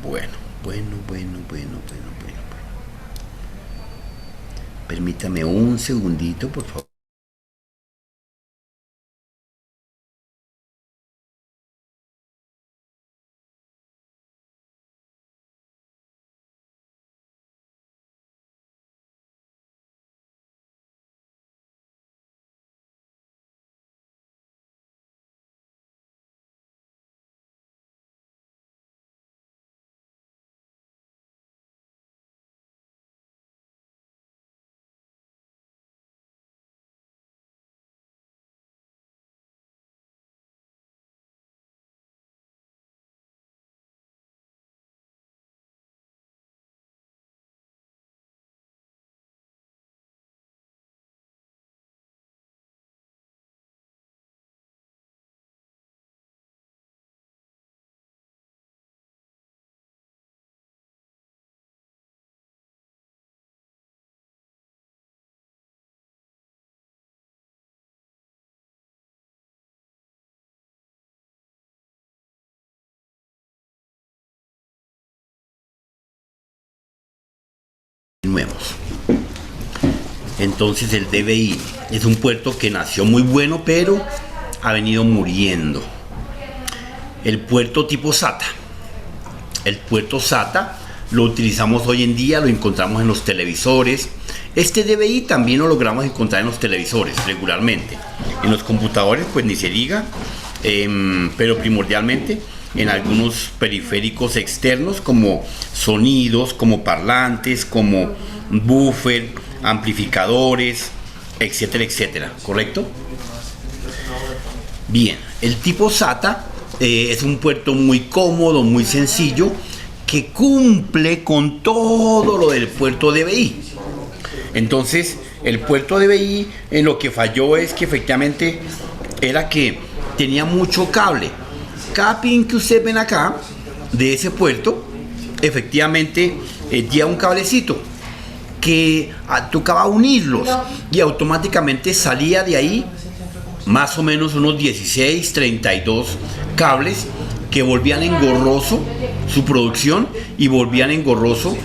Bueno. Permítame un segundito, por favor. Nuevos. Entonces el DVI es un puerto que nació muy bueno, pero ha venido muriendo. El puerto tipo SATA. El puerto SATA lo utilizamos hoy en día, lo encontramos en los televisores. Este DVI también lo logramos encontrar en los televisores regularmente. En los computadores pues ni se diga, pero primordialmente en algunos periféricos externos como sonidos, como parlantes, como buffer, amplificadores, etcétera, etcétera, ¿correcto? Bien, el tipo SATA es un puerto muy cómodo, muy sencillo, que cumple con todo lo del puerto DVI. Entonces, el puerto DVI en lo que falló es que efectivamente era que tenía mucho cable. Cada pin que ustedes ven acá de ese puerto efectivamente lleva un cablecito que tocaba unirlos y automáticamente salía de ahí más o menos unos 16, 32 cables que volvían engorroso su producción y volvían engorroso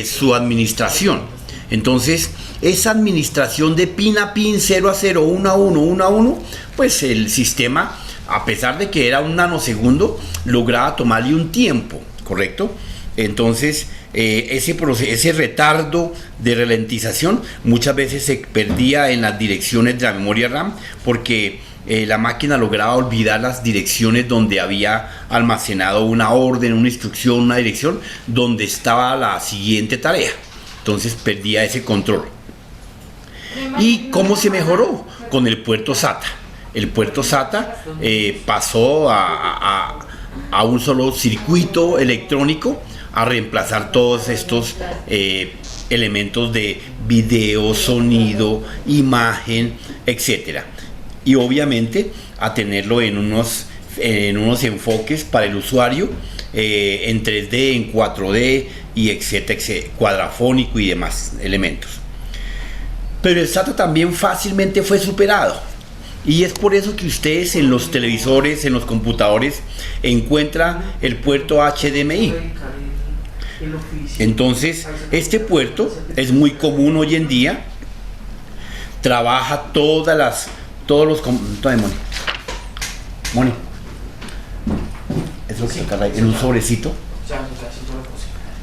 su administración. Entonces, esa administración de pin a pin, 0 a 0, 1 a 1, 1 a 1, pues el sistema, a pesar de que era un nanosegundo, lograba tomarle un tiempo, ¿correcto? Entonces, ese retardo de ralentización muchas veces se perdía en las direcciones de la memoria RAM porque la máquina lograba olvidar las direcciones donde había almacenado una orden, una instrucción, una dirección, donde estaba la siguiente tarea. Entonces perdía ese control. ¿Y cómo se mejoró? Con el puerto SATA. El puerto SATA pasó a un solo circuito electrónico a reemplazar todos estos elementos de video, sonido, imagen, etcétera. Y obviamente a tenerlo en unos enfoques para el usuario en 3D, en 4D y etcétera, cuadrafónico y demás elementos. Pero el SATA también fácilmente fue superado. Y es por eso que ustedes en los televisores, en los computadores, encuentran el puerto HDMI. Entonces, este puerto es muy común hoy en día. Trabaja Moni, es lo que sacarla en un sobrecito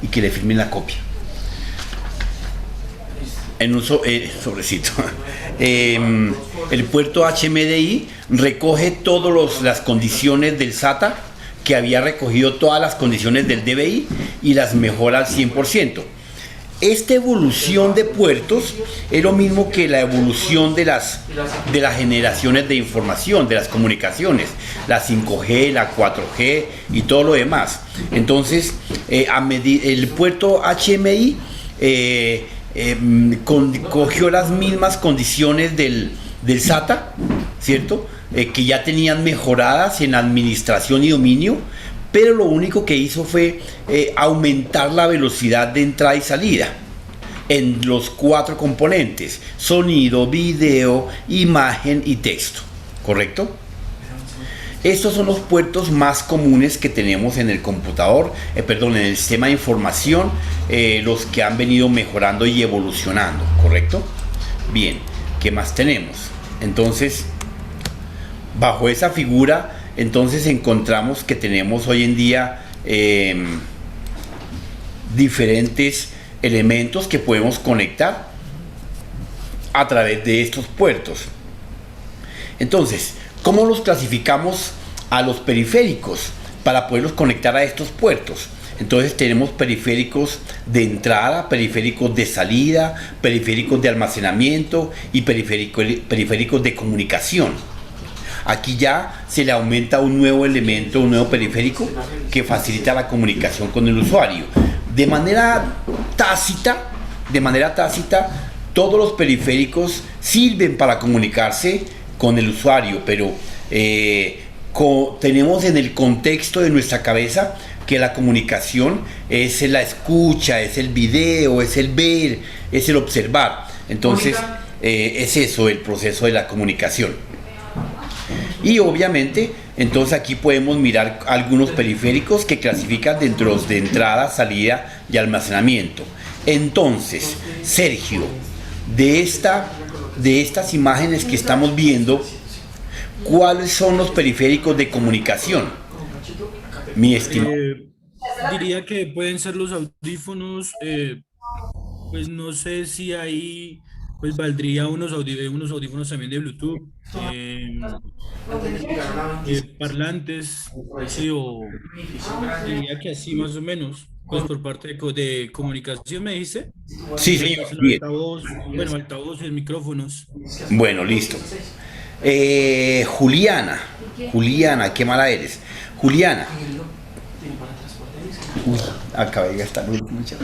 y que le firmen la copia. En un sobrecito. El puerto HDMI recoge todas las condiciones del SATA, que había recogido todas las condiciones del DVI y las mejora al 100%. Esta evolución de puertos es lo mismo que la evolución de las generaciones de información, de las comunicaciones, la 5G, la 4G y todo lo demás. Entonces, el puerto HDMI cogió las mismas condiciones del SATA, ¿cierto? Que ya tenían mejoradas en administración y dominio, pero lo único que hizo fue aumentar la velocidad de entrada y salida en los 4 componentes: sonido, video, imagen y texto, ¿correcto? Estos son los puertos más comunes que tenemos en el computador, en el sistema de información, los que han venido mejorando y evolucionando, ¿correcto? Bien, ¿qué más tenemos? Entonces, bajo esa figura, entonces encontramos que tenemos hoy en día diferentes elementos que podemos conectar a través de estos puertos. Entonces, ¿cómo los clasificamos a los periféricos para poderlos conectar a estos puertos? Entonces tenemos periféricos de entrada, periféricos de salida, periféricos de almacenamiento y periféricos de comunicación. Aquí ya se le aumenta un nuevo elemento, un nuevo periférico que facilita la comunicación con el usuario. De manera tácita, todos los periféricos sirven para comunicarse con el usuario, pero tenemos en el contexto de nuestra cabeza que la comunicación es la escucha, es el video, es el ver, es el observar. Entonces, es eso el proceso de la comunicación. Y obviamente, entonces aquí podemos mirar algunos periféricos que clasifican dentro de entrada, salida y almacenamiento. Entonces, Sergio, de estas imágenes que estamos viendo, ¿cuáles son los periféricos de comunicación, mi estimado?
Diría que pueden ser los audífonos, pues no sé si ahí pues valdría unos audífonos también de Bluetooth, parlantes, sí, o diría que así más o menos, pues por parte de comunicación me dice.
Sí, señor. Bien.
Altavoces, micrófonos.
Bueno, listo. Juliana, qué mala eres. Juliana. Uy, acabé de gastar el último chat.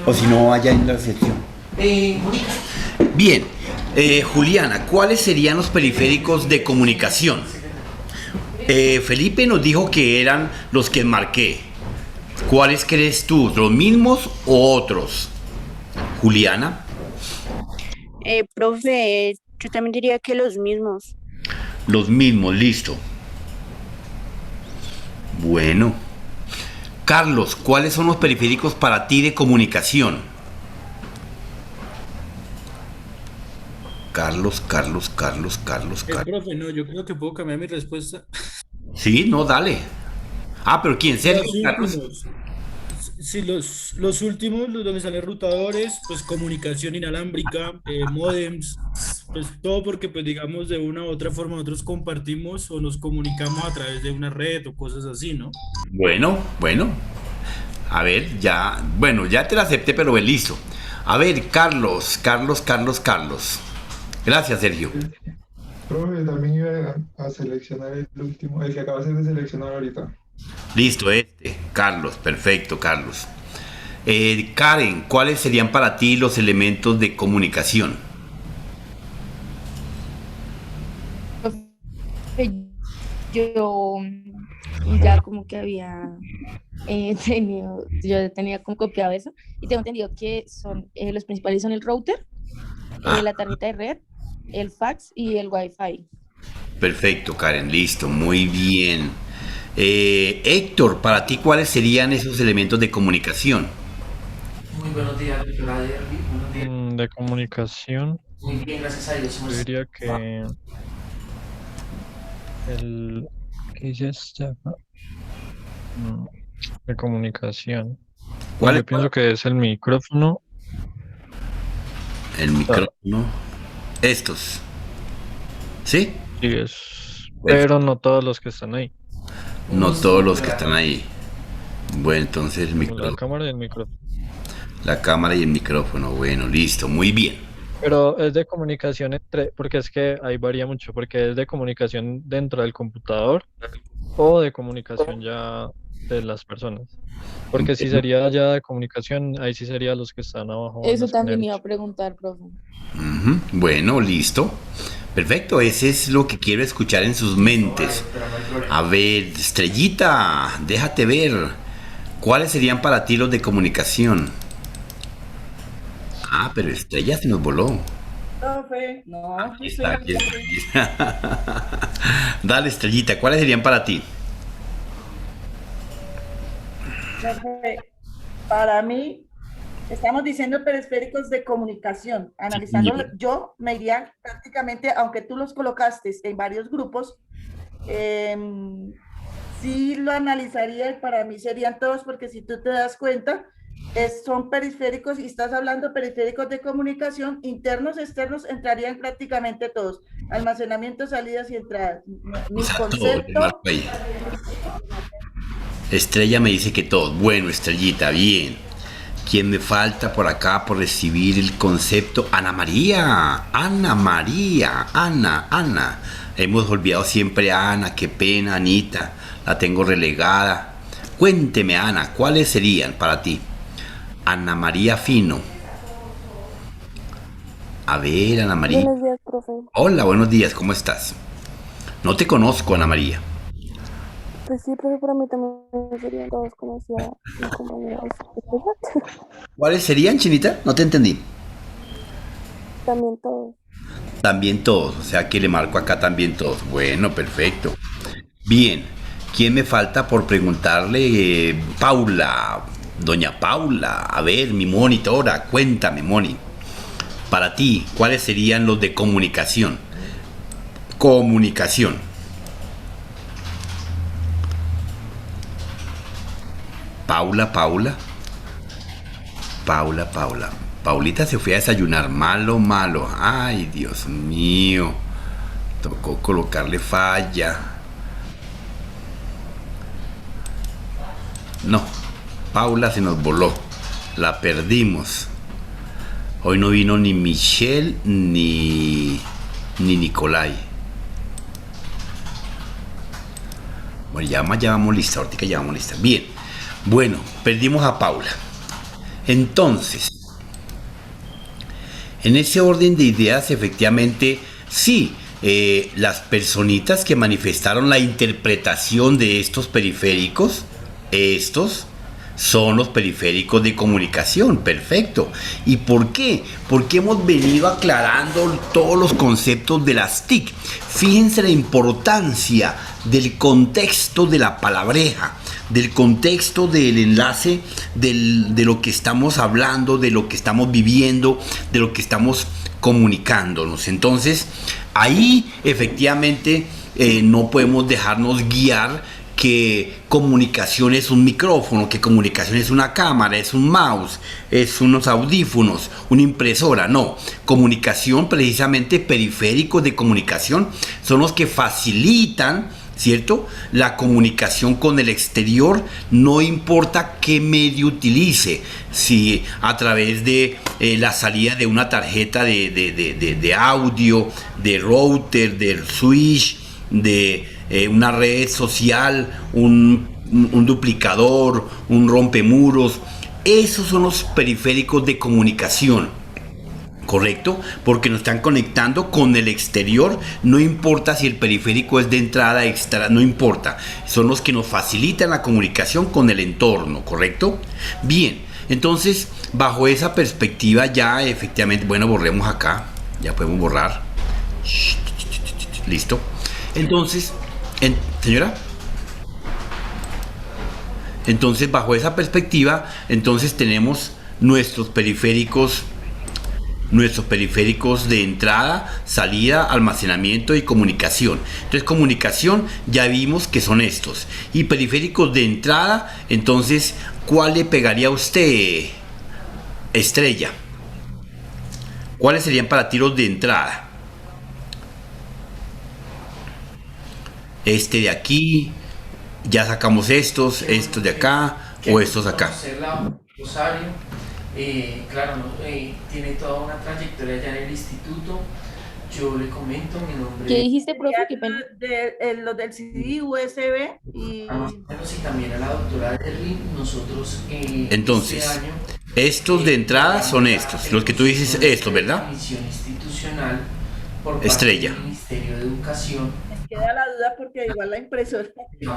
O si no, vaya en la recepción. Bien, Juliana, ¿cuáles serían los periféricos de comunicación? Felipe nos dijo que eran los que marqué. ¿Cuáles crees tú? ¿Los mismos o otros? Juliana.
Profe, yo también diría que los mismos.
Los mismos, listo. Bueno. Carlos, ¿cuáles son los periféricos para ti de comunicación? Carlos.
Profe, no, yo creo que puedo cambiar mi respuesta.
Sí, no, dale. Ah, pero ¿quién? Sergio,
Los
Carlos.
últimos. Sí, los últimos, los donde salen rutadores, pues comunicación inalámbrica, módems, pues todo porque pues digamos de una u otra forma nosotros compartimos o nos comunicamos a través de una red o cosas así, ¿no?
Bueno, bueno. A ver, ya, bueno, ya te la acepté, pero ven, listo. A ver, Carlos. Gracias, Sergio.
Profe, también iba a seleccionar el último, el que acabas de seleccionar ahorita.
Listo, Carlos, perfecto, Carlos. Karen, ¿cuáles serían para ti los elementos de comunicación?
Yo ya como que había yo tenía como copiado eso y tengo entendido que son los principales son el router, la tarjeta de red, el fax y el wifi.
Perfecto, Karen, listo, muy bien. Héctor, para ti, ¿cuáles serían esos elementos de comunicación?
Muy buenos días, doctora Derby. Buenos días.
De comunicación,
Muy bien, gracias a Dios.
yo diría que el ¿qué dice esta? De comunicación.
¿Cuál
Yo
es
pienso que es el micrófono.
el micrófono? Estos. ¿Sí?
Sí, es, pero no todos los que están ahí.
No todos los que están ahí. Bueno, entonces el
Como la
micrófono,
cámara y el micrófono.
la cámara y el micrófono. Bueno, listo, muy bien.
Pero es de comunicación entre, porque es que ahí varía mucho, porque es de comunicación dentro del computador o de comunicación ya de las personas. Porque si sería ya de comunicación, ahí sí sería los que están abajo en
Eso
los
también iba
generos.
a preguntar, profe.
Ujú, bueno, listo. Perfecto, ese es lo que quiero escuchar en sus mentes. A ver, Estrellita, déjate ver. ¿Cuáles serían para ti los de comunicación? Ah, pero Estrella se nos voló.
Profe, no,
Aquí está, aquí está, aquí está. Dale, Estrellita, ¿cuáles serían para ti?
profe, para mí, estamos diciendo periféricos de comunicación. Analizándolo,
Sí.
yo me iría prácticamente, aunque tú los colocaste en varios grupos, sí lo analizaría y para mí serían todos, porque si tú te das cuenta, son periféricos y estás hablando periféricos de comunicación, internos, externos, entrarían prácticamente todos. Almacenamiento, salidas y entradas. Mi
O sea, todos,
concepto,
marco ahí. Estrella me dice que todos. Bueno, Estrellita, bien. ¿Quién me falta por acá por recibir el concepto? Ana María. Ana. Hemos olvidado siempre a Ana. Qué pena, Anita. La tengo relegada. Cuénteme, Ana, ¿cuáles serían para ti? Ana María Fino. A ver, Ana María.
Buenos días, profe.
Hola, buenos días, ¿cómo estás? No te conozco, Ana María.
Pues sí, profe, para mí también serían todos como decía mi compañera.
¿Cuáles serían, Chinita? No te entendí.
También todos.
También todos, o sea que le marco acá también todos. Bueno, perfecto. Bien, ¿quién me falta por preguntarle? Paula, doña Paula. A ver, mi monitora, cuéntame, Moni. Para ti, ¿cuáles serían los de comunicación? Comunicación. Paula. Paulita se fue a desayunar. Malo. Ay, Dios mío. Tocó colocarle falla. No, Paula se nos voló. La perdimos. Hoy no vino ni Michelle ni Nicolai. Bueno, ya vamos lista, ahorita ya vamos lista. Bien, bueno, perdimos a Paula. Entonces, en ese orden de ideas, efectivamente, sí, las personitas que manifestaron la interpretación de estos periféricos, estos son los periféricos de comunicación, perfecto. ¿Y por qué? Porque hemos venido aclarando todos los conceptos de las TIC. Fíjense la importancia del contexto de la palabreja, del contexto del enlace de lo que estamos hablando, de lo que estamos viviendo, de lo que estamos comunicándonos. Entonces, ahí efectivamente no podemos dejarnos guiar que comunicación es un micrófono, que comunicación es una cámara, es un mouse, es unos audífonos, una impresora. No, comunicación, precisamente periféricos de comunicación, son los que facilitan, ¿cierto?, la comunicación con el exterior, no importa qué medio utilice, si a través de la salida de una tarjeta de audio, de router, del switch, de una red social, un duplicador, un rompemuros. Esos son los periféricos de comunicación, ¿correcto? Porque nos están conectando con el exterior, no importa si el periférico es de entrada, extra, no importa. Son los que nos facilitan la comunicación con el entorno, ¿correcto? Bien, entonces, bajo esa perspectiva ya efectivamente, bueno, borremos acá, ya podemos borrar. Listo. Entonces, señora. Entonces, bajo esa perspectiva, entonces tenemos nuestros periféricos de entrada, salida, almacenamiento y comunicación. Entonces, comunicación ya vimos que son estos. Y periféricos de entrada, entonces, ¿cuál le pegaría a usted, Estrella? ¿Cuáles serían para ti los de entrada? Este de aquí, ya sacamos estos de acá o estos acá.
Rosario, claro, ¿no? Tiene toda una trayectoria ya en el instituto. Yo le comento mi nombre.
¿Qué dijiste, profe? Qué pena.
Los del CD, USB y...
Bueno, sí, también a la doctora Derry, nosotros...
Entonces,
este año,
estos de entrada son estos, los que tú dices estos, ¿verdad?
Misión institucional por parte
Estrella.
del Ministerio de Educación.
Queda la duda porque igual la impresora.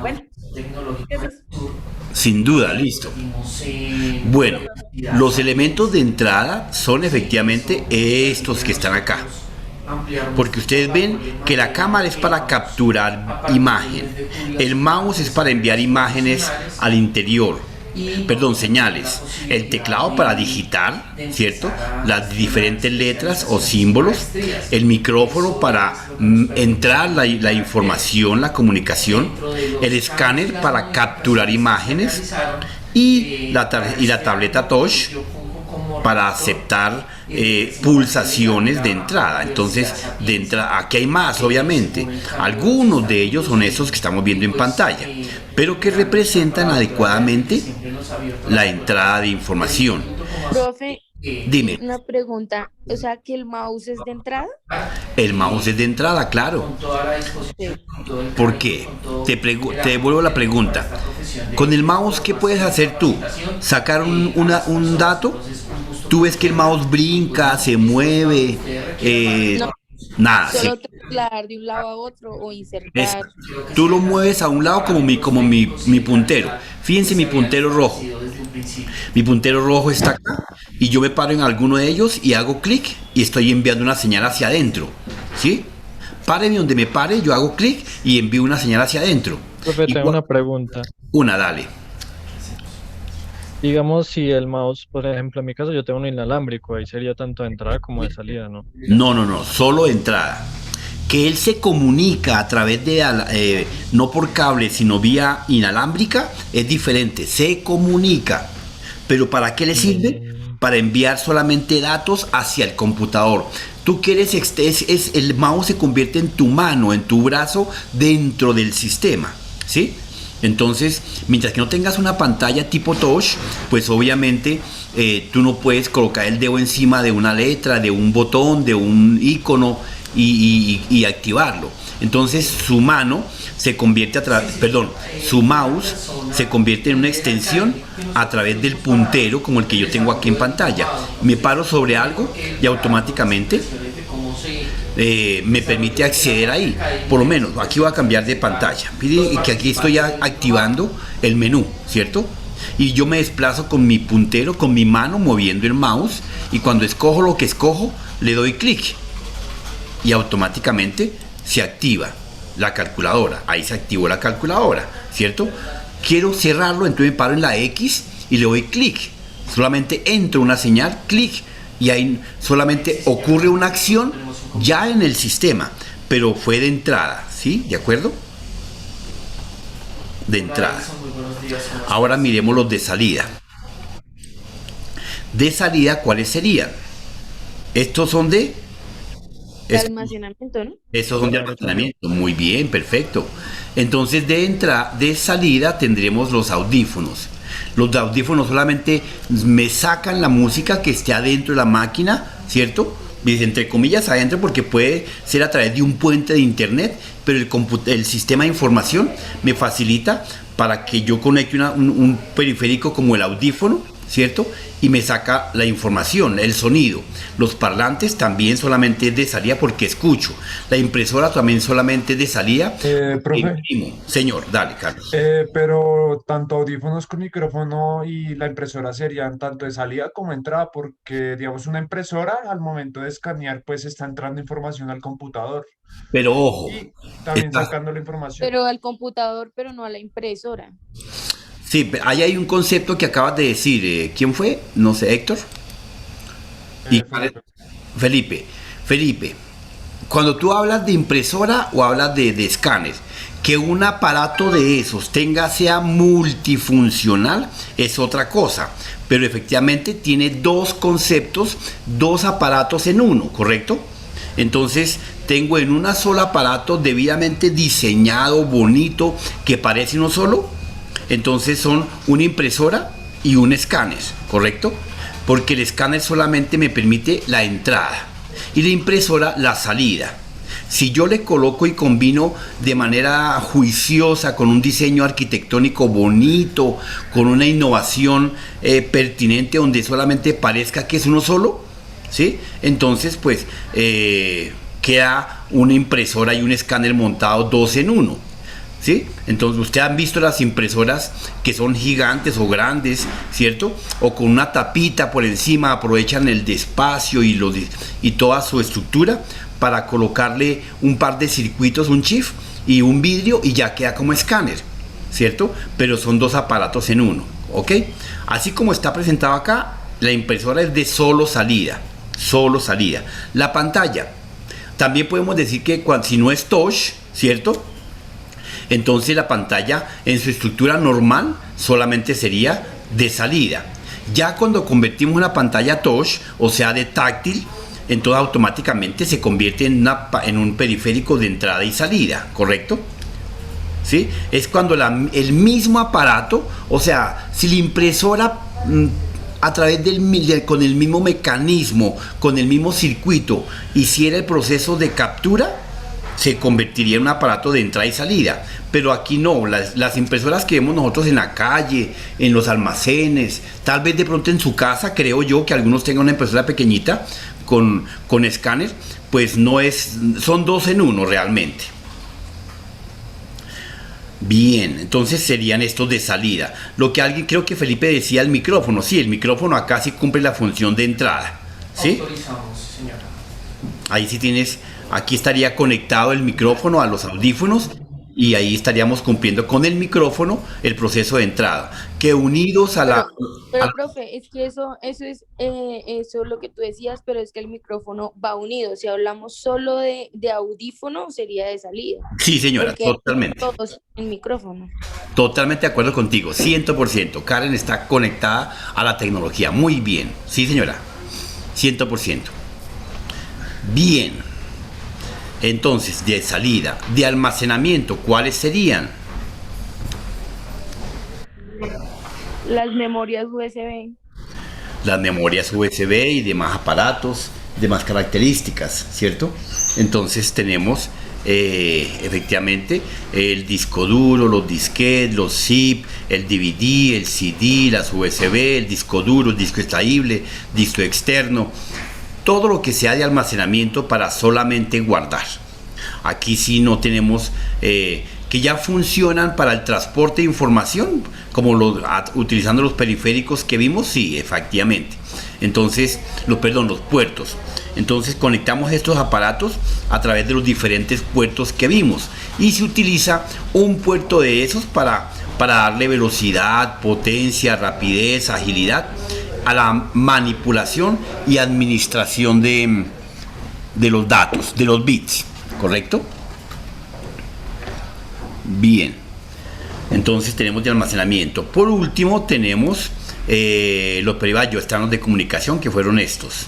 Bueno,
Tecnológico del Sur.
Sin duda, listo.
Vimos en
Bueno, los elementos de entrada son efectivamente estos que están acá. Porque ustedes ven que la cámara es para capturar imagen, el mouse es para enviar imágenes al interior, perdón, señales, el teclado para digitar, ¿cierto?, las diferentes letras o símbolos, el micrófono para entrar la información, la comunicación, el escáner para capturar imágenes y la tableta touch para aceptar pulsaciones de entrada. Entonces, aquí hay más, obviamente. Algunos de ellos son esos que estamos viendo en pantalla, pero que representan adecuadamente la entrada de información.
Profe,
Dime.
una pregunta. O sea, ¿que el mouse es de entrada?
El mouse es de entrada, claro. ¿Por qué? Te devuelvo la pregunta. Con el mouse, ¿qué puedes hacer tú? ¿Sacar un dato? ¿Tú ves que el mouse brinca, se mueve?
No.
Nada.
Solo trasladar de un lado a otro o insertar.
Tú lo mueves a un lado como mi puntero. Fíjense mi puntero rojo. Mi puntero rojo está acá y yo me paro en alguno de ellos y hago clic y estoy enviando una señal hacia adentro. ¿Sí? Páreme donde me pare, yo hago clic y envío una señal hacia adentro.
Profe, tengo una pregunta.
Dale.
Digamos, si el mouse, por ejemplo, en mi caso yo tengo un inalámbrico, ahí sería tanto de entrada como de salida, ¿no?
No, solo de entrada. Que él se comunica a través de, no por cable, sino vía inalámbrica, es diferente, se comunica. Pero ¿para qué le sirve? Para enviar solamente datos hacia el computador. Tú quieres, el mouse se convierte en tu mano, en tu brazo, dentro del sistema, ¿sí? Entonces, mientras que no tengas una pantalla tipo touch, pues obviamente tú no puedes colocar el dedo encima de una letra, de un botón, de un icono y activarlo. Entonces su mano se convierte su mouse se convierte en una extensión a través del puntero como el que yo tengo aquí en pantalla. Me paro sobre algo y automáticamente me permite acceder ahí. Por lo menos aquí voy a cambiar de pantalla. Miren que aquí estoy activando el menú, ¿cierto? Y yo me desplazo con mi puntero, con mi mano moviendo el mouse, y cuando escojo lo que escojo le doy clic y automáticamente se activa la calculadora. Ahí se activó la calculadora, ¿cierto? Quiero cerrarlo, entonces me paro en la X y le doy clic. Solamente entro una señal, clic, y ahí solamente ocurre una acción ya en el sistema, pero fue de entrada, ¿sí? ¿De acuerdo? de
Hola,
entrada.
Edison, muy buenos días. ¿Cómo estás?
Ahora miremos los de salida. De salida, ¿cuáles serían? Estos son
De
es-
almacenamiento, ¿no?
estos son de almacenamiento. Muy bien, perfecto. Entonces, de salida tendremos los audífonos. Los audífonos solamente me sacan la música que esté adentro de la máquina, ¿cierto? Dice entre comillas adentro porque puede ser a través de un puente de internet, pero el sistema de información me facilita para que yo conecte un periférico como el audífono, ¿cierto? Y me saca la información, el sonido. Los parlantes también solamente es de salida porque escucho. La impresora también solamente es de salida porque
Profe,
imprimo. Señor, dale, Carlos.
pero tanto audífonos con micrófono y la impresora serían tanto de salida como entrada, porque digamos una impresora al momento de escanear pues está entrando información al computador
Pero ojo,
y también
estás-
sacando la información.
Pero al computador, pero no a la impresora.
sí, ahí hay un concepto que acabas de decir. ¿Quién fue? No sé, Héctor. Y
Felipe.
Felipe, cuando tú hablas de impresora o hablas de escáner, que un aparato de esos sea multifuncional es otra cosa, pero efectivamente tiene dos conceptos, dos aparatos en uno, ¿correcto? Entonces tengo en un solo aparato debidamente diseñado, bonito, que parece uno solo, entonces son una impresora y un escáner, ¿correcto? Porque el escáner solamente me permite la entrada y la impresora la salida. Si yo le coloco y combino de manera juiciosa con un diseño arquitectónico bonito, con una innovación pertinente donde solamente parezca que es uno solo, ¿sí? Entonces pues queda una impresora y un escáner montado dos en uno, ¿sí? Entonces ustedes han visto las impresoras que son gigantes o grandes, ¿cierto? O con una tapita por encima aprovechan el despacio y toda su estructura para colocarle un par de circuitos, un chip y un vidrio y ya queda como escáner, ¿cierto? Pero son dos aparatos en uno, ¿ok? Así como está presentado acá, la impresora es de solo salida, solo salida. La pantalla, también podemos decir que si no es touch, ¿cierto? Entonces la pantalla en su estructura normal solamente sería de salida. Ya cuando convertimos una pantalla touch, o sea de táctil, entonces automáticamente se convierte en un periférico de entrada y salida, ¿correcto? ¿Sí? Es cuando el mismo aparato, o sea, si la impresora a través con el mismo mecanismo, con el mismo circuito, hiciera el proceso de captura, se convertiría en un aparato de entrada y salida. Pero aquí no, las impresoras que vemos nosotros en la calle, en los almacenes, tal vez de pronto en su casa, creo yo que algunos tengan una impresora pequeñita con escáner, pues son dos en uno realmente. Bien, entonces serían estos de salida. Lo que creo que Felipe decía, el micrófono. Sí, el micrófono acá sí cumple la función de entrada, ¿sí?
Autorizamos, señora.
Ahí sí tienes, aquí estaría conectado el micrófono a los audífonos y ahí estaríamos cumpliendo con el micrófono el proceso de entrada, que unidos a
Pero profe, es que eso es lo que tú decías, pero es que el micrófono va unido. Si hablamos solo de audífono, sería de salida.
Sí, señora,
Porque
totalmente.
todos en micrófono.
Totalmente de acuerdo contigo, 100%. Karen está conectada a la tecnología. Muy bien. Sí, señora. 100%. Bien. Entonces, de salida, de almacenamiento, ¿cuáles serían?
Las memorias USB.
Las memorias USB y demás aparatos, demás características, ¿cierto? Entonces tenemos efectivamente el disco duro, los disquetes, los zip, el DVD, el CD, las USB, el disco duro, el disco extraíble, disco externo, todo lo que sea de almacenamiento para solamente guardar. Aquí sí no tenemos que ya funcionan para el transporte de información, como utilizando los periféricos que vimos, sí, efectivamente. Entonces, los puertos. Entonces conectamos estos aparatos a través de los diferentes puertos que vimos y se utiliza un puerto de esos para darle velocidad, potencia, rapidez, agilidad a la manipulación y administración de los datos, de los bits, ¿correcto? Bien. Entonces tenemos de almacenamiento. Por último tenemos los perivallos externos de comunicación, que fueron estos.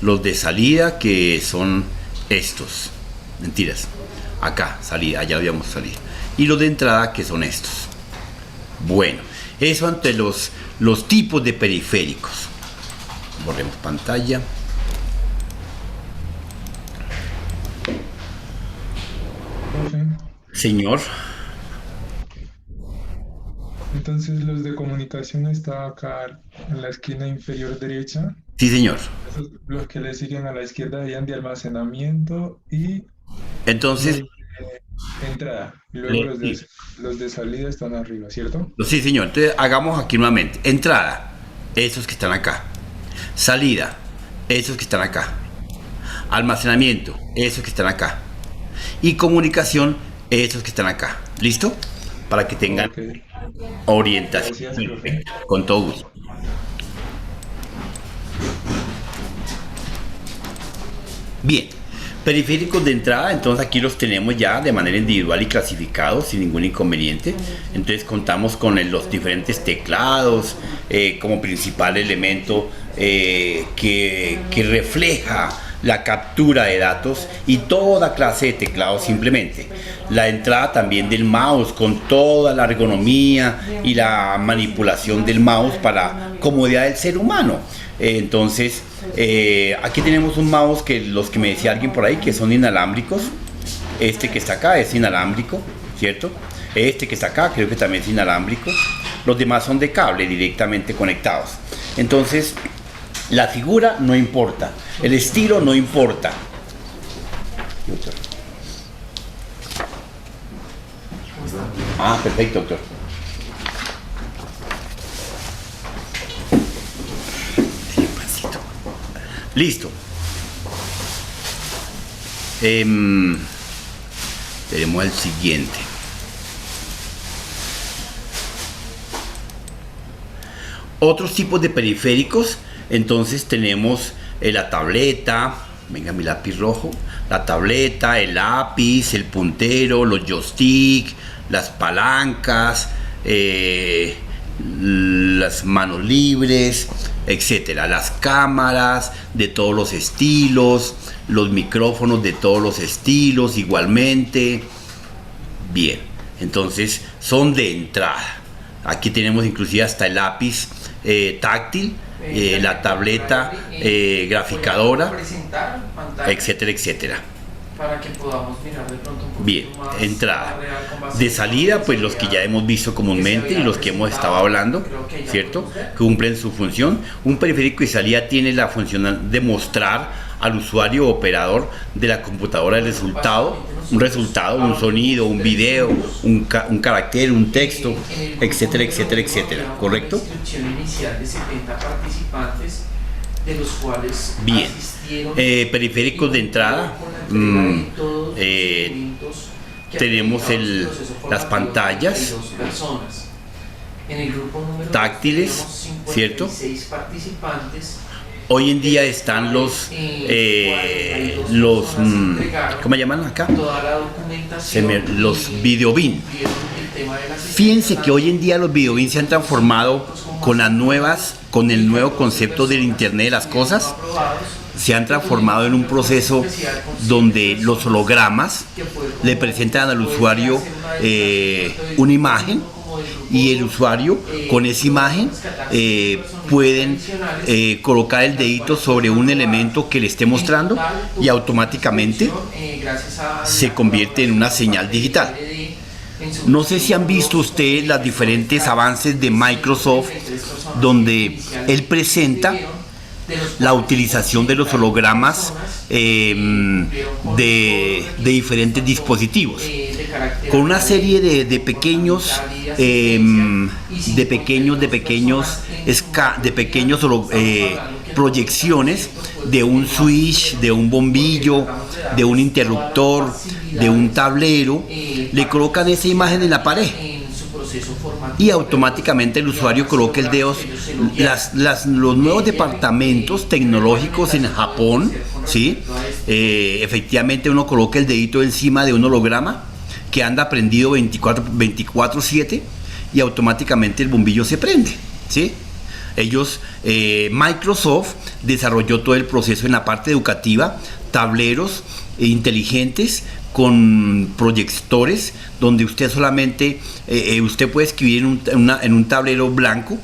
Los de salida, que son estos. Mentiras. Acá, salida, allá habíamos salido. Y los de entrada, que son estos. Bueno, eso ante los tipos de periféricos. Borremos pantalla. Señor.
Entonces los de comunicación están acá en la esquina inferior derecha.
Sí, señor.
Los que le siguen a la izquierda serían de almacenamiento y
Entonces,
de entrada. Y luego los de salida están arriba, ¿cierto?
sí, señor. Entonces, hagamos aquí nuevamente. Entrada, esos que están acá. Salida, esos que están acá. Almacenamiento, esos que están acá. Y comunicación, esos que están acá. ¿Listo? Para que tengan
Ok.
orientación.
Gracias, profe.
Perfecto. Con todo gusto. Bien, periféricos de entrada, entonces aquí los tenemos ya de manera individual y clasificados sin ningún inconveniente. Entonces contamos con los diferentes teclados como principal elemento que refleja la captura de datos y toda clase de teclados simplemente. La entrada también del mouse con toda la ergonomía y la manipulación del mouse para comodidad del ser humano. Entonces, aquí tenemos un mouse que los que me decía alguien por ahí que son inalámbricos. Este que está acá es inalámbrico, ¿cierto? Este que está acá creo que también es inalámbrico. Los demás son de cable directamente conectados. Entonces, la figura no importa, el estilo no importa. Ah, perfecto, doctor. Listo. Tenemos el siguiente. Otros tipos de periféricos, entonces tenemos la tableta, venga mi lápiz rojo, la tableta, el lápiz, el puntero, los joystick, las palancas, las manos libres, etcétera, las cámaras de todos los estilos, los micrófonos de todos los estilos igualmente. Bien, entonces son de entrada. Aquí tenemos inclusive hasta el lápiz táctil, la tableta graficadora, etcétera, etcétera.
Para que podamos mirar de pronto un poquito
Bien,
más
entrada.
real con base
De
en
salida, pues los que ya hemos visto comúnmente y los que hemos estado hablando, ¿cierto? Cumplen su función. Un periférico de salida tiene la función de mostrar al usuario operador de la computadora el resultado, un sonido, un video, un carácter, un texto, etcétera, etcétera, etcétera, ¿correcto?
Una inscripción inicial de 70 participantes, de los cuales
Bien.
asistieron
Periféricos de entrada, tenemos las pantallas
en el grupo número
táctiles,
tenemos
¿cierto?
56 participantes.
Hoy en día están los ¿cómo llaman acá?
Toda la documentación
Los videobin.
vieron el tema de las
Fíjense que hoy en día los videobin se han transformado con el nuevo concepto del Internet de las cosas. Se han transformado en un proceso donde los hologramas le presentan al usuario una imagen y el usuario con esa imagen pueden colocar el dedito sobre un elemento que le esté mostrando y automáticamente se convierte en una señal digital. No sé si han visto ustedes los diferentes avances de Microsoft donde él presenta la utilización de los hologramas de diferentes dispositivos con una serie de pequeños proyecciones de un switch, de un bombillo, de un interruptor, de un tablero. Le colocan esa imagen en la pared y automáticamente el usuario coloca el dedo. Los nuevos departamentos tecnológicos en Japón, ¿sí? Efectivamente uno coloca el dedito encima de un holograma que anda prendido 24/7 y automáticamente el bombillo se prende, ¿sí? Ellos, Microsoft desarrolló todo el proceso en la parte educativa, tableros inteligentes con proyectores donde usted solamente, usted puede escribir en un tablero blanco,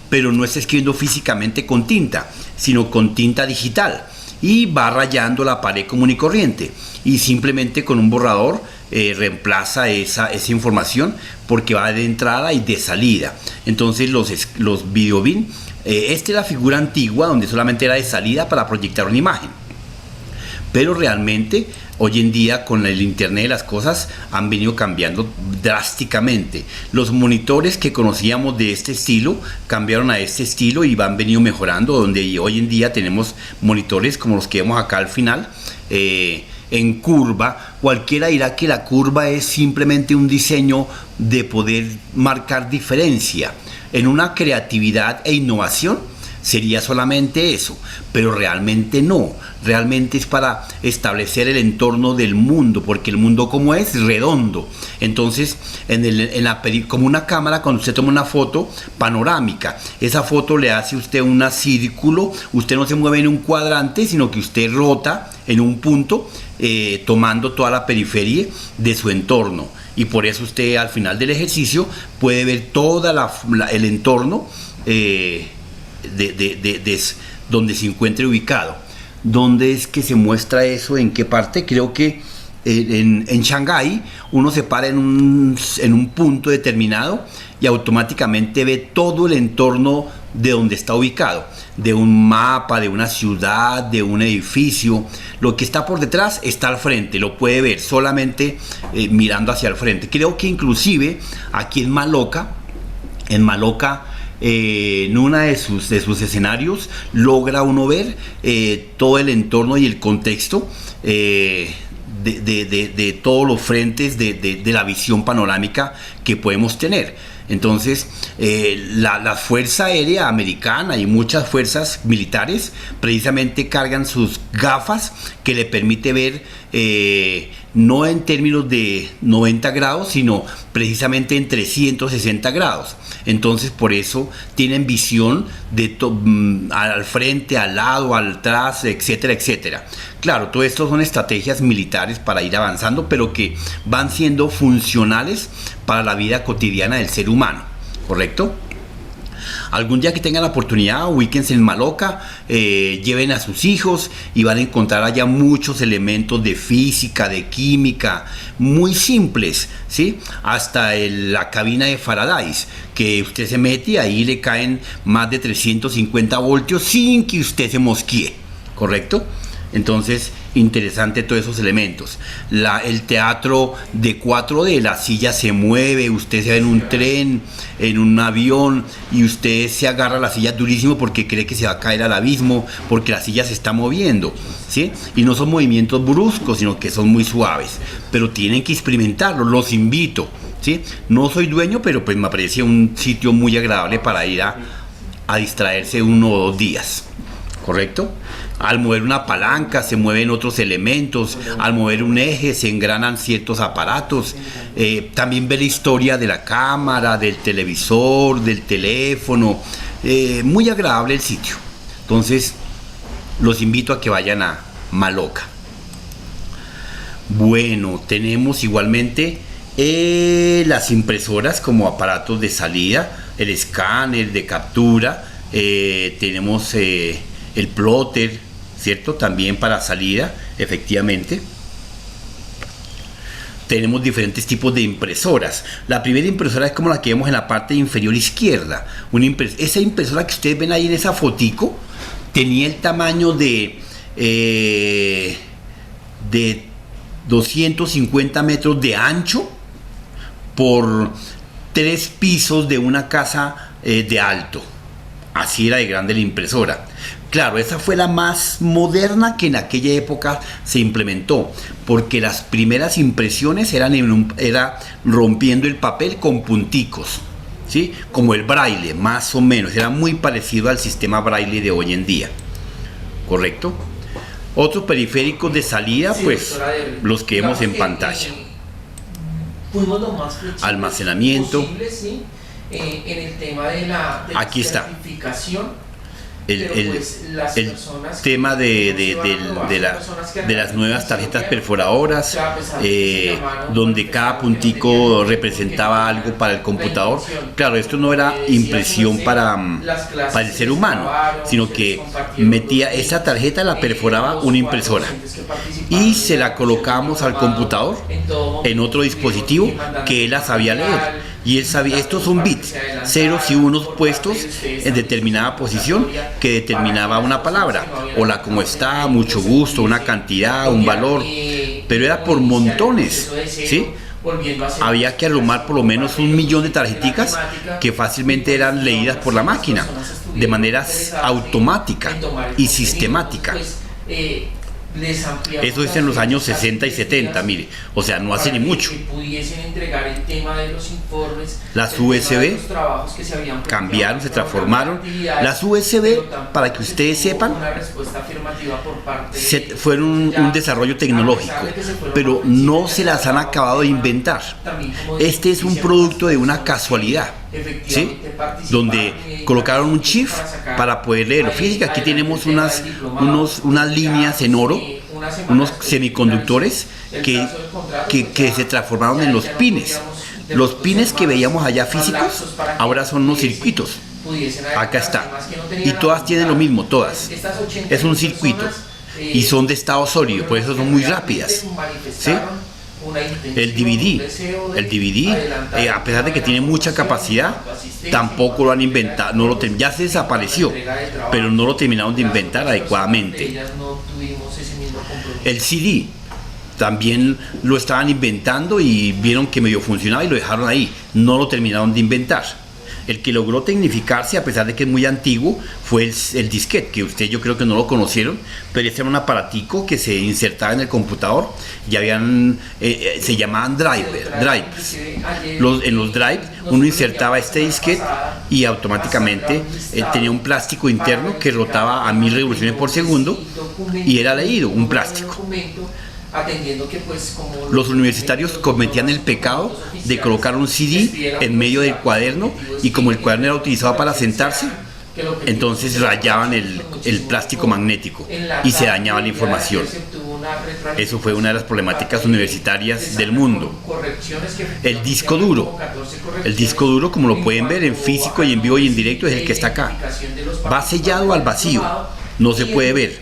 pero no está escribiendo físicamente con tinta, sino con tinta digital, y va rayando la pared común y corriente, y simplemente con un borrador reemplaza esa información, porque va de entrada y de salida. Entonces los videobin, esta es la figura antigua donde solamente era de salida para proyectar una imagen, pero realmente hoy en día con el internet las cosas han venido cambiando drásticamente. Los monitores que conocíamos de este estilo cambiaron a este estilo y han venido mejorando, donde hoy en día tenemos monitores como los que vemos acá al final, en curva. Cualquiera dirá que la curva es simplemente un diseño de poder marcar diferencia. En una creatividad e innovación sería solamente eso, pero realmente no. Realmente es para establecer el entorno del mundo, porque el mundo como es redondo. Entonces, como una cámara, cuando usted toma una foto panorámica, esa foto le hace usted un círculo, usted no se mueve en un cuadrante, sino que usted rota en un punto, tomando toda la periferia de su entorno. Y por eso usted al final del ejercicio puede ver todo el entorno donde se encuentre ubicado. ¿Dónde es que se muestra eso? ¿En qué parte? Creo que en Shanghái uno se para en un punto determinado y automáticamente ve todo el entorno de donde está ubicado, de un mapa, de una ciudad, de un edificio. Lo que está por detrás está al frente, lo puede ver solamente mirando hacia el frente. Creo que inclusive aquí en Maloca, en uno de sus escenarios logra uno ver todo el entorno y el contexto de todos los frentes de la visión panorámica que podemos tener. Entonces, la Fuerza Aérea Americana y muchas fuerzas militares precisamente cargan sus gafas que le permite ver no en términos de 90 grados, sino precisamente en 360 grados. Entonces, por eso tienen visión al frente, al lado, al atrás, etcétera, etcétera. Claro, todo esto son estrategias militares para ir avanzando, pero que van siendo funcionales para la vida cotidiana del ser humano, ¿correcto? Algún día que tengan la oportunidad, ubíquense en Maloca, lleven a sus hijos y van a encontrar allá muchos elementos de física, de química, muy simples, ¿sí? Hasta la cabina de Faraday, que usted se mete y ahí le caen más de 350 voltios sin que usted se mosquee, ¿correcto? Entonces, interesante todos esos elementos. El teatro de 4D, la silla se mueve, usted se ve en un tren, en un avión, y usted se agarra a la silla durísimo porque cree que se va a caer al abismo, porque la silla se está moviendo, ¿sí? Y no son movimientos bruscos, sino que son muy suaves, pero tienen que experimentarlo, los invito, ¿sí? No soy dueño, pero pues me parece un sitio muy agradable para ir a distraerse 1 o 2 días, ¿correcto? Al mover una palanca se mueven otros elementos, al mover un eje se engranan ciertos aparatos. También ve la historia de la cámara, del televisor, del teléfono. Muy agradable el sitio. Entonces, los invito a que vayan a Maloca. Bueno, tenemos igualmente las impresoras como aparatos de salida, el escáner de captura, tenemos el plotter, ¿cierto? También para salida, efectivamente. Tenemos diferentes tipos de impresoras. La primera impresora es como la que vemos en la parte inferior izquierda. Esa impresora que ustedes ven ahí en esa fotico tenía el tamaño de 250 metros de ancho por 3 pisos de una casa de alto. Así era de grande la impresora. Claro, esa fue la más moderna que en aquella época se implementó, porque las primeras impresiones era rompiendo el papel con punticos, ¿sí? Como el braille, más o menos. Era muy parecido al sistema braille de hoy en día, ¿correcto? Otros periféricos de salida,
Sí,
pues
doctora,
los que vemos en
digamos que
pantalla.
fuimos lo más flexibles
almacenamiento.
posible, ¿sí? En el tema de la
Aquí está.
certificación.
El tema de las nuevas tarjetas perforadoras, donde cada puntico representaba algo para el computador. Claro, esto no era impresión para el ser humano, sino que metía esa tarjeta, la perforaba una impresora y se la colocábamos al computador en otro dispositivo que él la sabía leer. Y él sabía, estos son bits, ceros y unos puestos en determinada posición que determinaba una palabra. Hola, ¿cómo está? Mucho gusto, una cantidad, un valor. Pero era por montones, ¿sí? Había que arrumar por lo menos 1 millón de tarjeticas que fácilmente eran leídas por la máquina de manera automática y sistemática. Eso es en los años 60 y 70, mire, o sea, no hace ni mucho. Las USB cambiaron, se transformaron. Las USB, para que ustedes sepan, fueron un desarrollo tecnológico, pero no se las han acabado de inventar. Este es un producto de una casualidad, ¿sí? Donde colocaron un chip para poder leerlo. Fíjense que aquí tenemos unas líneas en oro, unos semiconductores que se transformaron en los pines. Los pines que veíamos allá físicos ahora son unos circuitos. Acá está. Y todas tienen lo mismo, todas. Es un circuito. Y son de estado sólido, por eso son muy rápidas, ¿sí? El DVD, a pesar de que tiene mucha capacidad, tampoco lo han inventado, ya se desapareció, pero no lo terminaron de inventar adecuadamente. El CD también lo estaban inventando y vieron que medio funcionaba y lo dejaron ahí, no lo terminaron de inventar. El que logró tecnificarse, a pesar de que es muy antiguo, fue el disquete, que ustedes yo creo que no lo conocieron, pero este era un aparatico que se insertaba en el computador y se llamaban drives. En los drives uno insertaba este disquete y automáticamente tenía un plástico interno que rotaba a 1000 revoluciones por segundo y era leído, un plástico. Los universitarios cometían el pecado de colocar un CD en medio del cuaderno y como el cuaderno era utilizado para sentarse, entonces rayaban el plástico magnético y se dañaba la información. Eso fue una de las problemáticas universitarias del mundo. El disco duro, como lo pueden ver en físico y en vivo y en directo, es el que está acá. Va sellado al vacío. No se puede ver,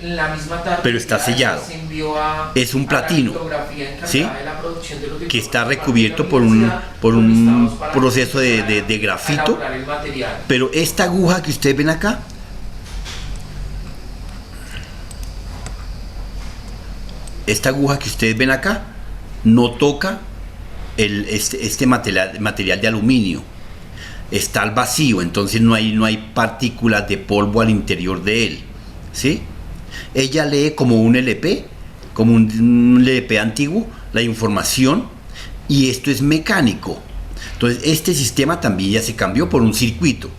pero está sellado. Es un platino, ¿sí? Que está recubierto por un proceso de grafito. Pero esta aguja que ustedes ven acá, no toca este material de aluminio. Está al vacío, entonces no hay partículas de polvo al interior de él. ¿Sí? Ella lee como un LP, como un LP antiguo, la información, y esto es mecánico. Entonces este sistema también ya se cambió por un circuito,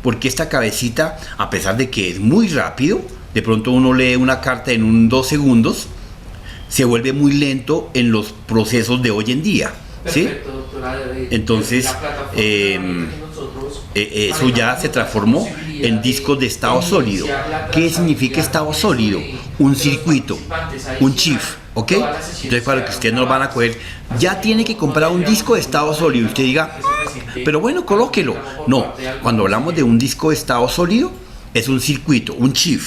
porque esta cabecita, a pesar de que es muy rápido, de pronto uno lee una carta en 2 segundos, se vuelve muy lento en los procesos de hoy en día, ¿sí? Entonces eso ya se transformó en discos de estado sólido. ¿Qué significa estado sólido? Un circuito, un chip, ¿ok? Entonces para que ustedes no lo van a coger, ya tiene que comprar un disco de estado sólido. Usted diga, pero bueno, colóquelo. No, cuando hablamos de un disco de estado sólido, es un circuito, un chip.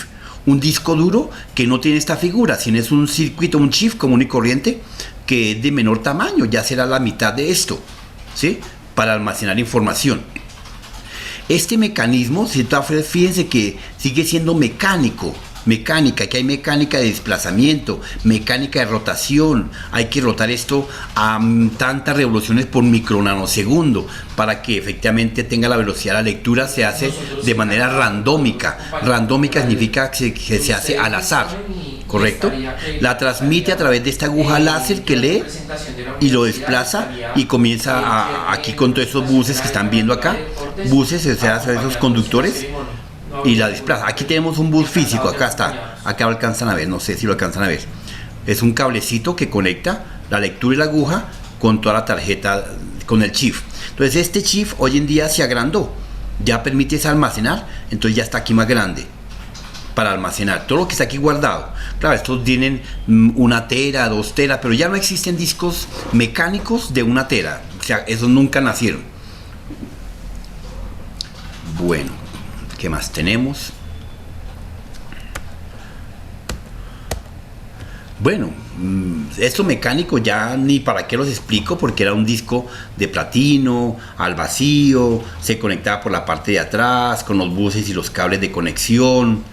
Un disco duro que no tiene esta figura, sino es un circuito, un chip común y corriente que es de menor tamaño, ya será la mitad de esto, ¿sí? Para almacenar información. Este mecanismo, fíjense que sigue siendo mecánica, que hay mecánica de desplazamiento, mecánica de rotación, hay que rotar esto a tantas revoluciones por micronanosegundo para que efectivamente tenga la velocidad de la lectura. Se hace de manera randómica. Randómica significa que se hace al azar, ¿correcto? La transmite a través de esta aguja láser que lee y lo desplaza y comienza aquí con todos esos buses que están viendo acá, buses, o sea, esos conductores, y la desplaza. Aquí tenemos un bus físico, acá está, acá lo alcanzan a ver, no sé si lo alcanzan a ver. Es un cablecito que conecta la lectura y la aguja con toda la tarjeta, con el chip. Entonces este chip hoy en día se agrandó, ya permite almacenar, entonces ya está aquí más grande para almacenar todo lo que está aquí guardado. Claro, estos tienen 1 tera, 2 teras, pero ya no existen discos mecánicos de 1 tera, o sea, esos nunca nacieron. Bueno, ¿qué más tenemos? Bueno, esto mecánico ya ni para qué los explico, porque era un disco de platino, al vacío, se conectaba por la parte de atrás, con los buses y los cables de conexión,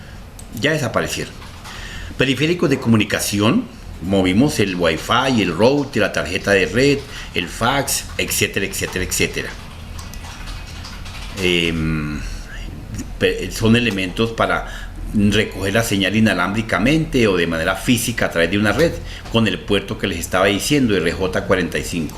ya desaparecieron. Periféricos de comunicación, movimos el Wi-Fi, el router, la tarjeta de red, el fax, etcétera, etcétera, etcétera. Son elementos para recoger la señal inalámbricamente o de manera física a través de una red con el puerto que les estaba diciendo, RJ45.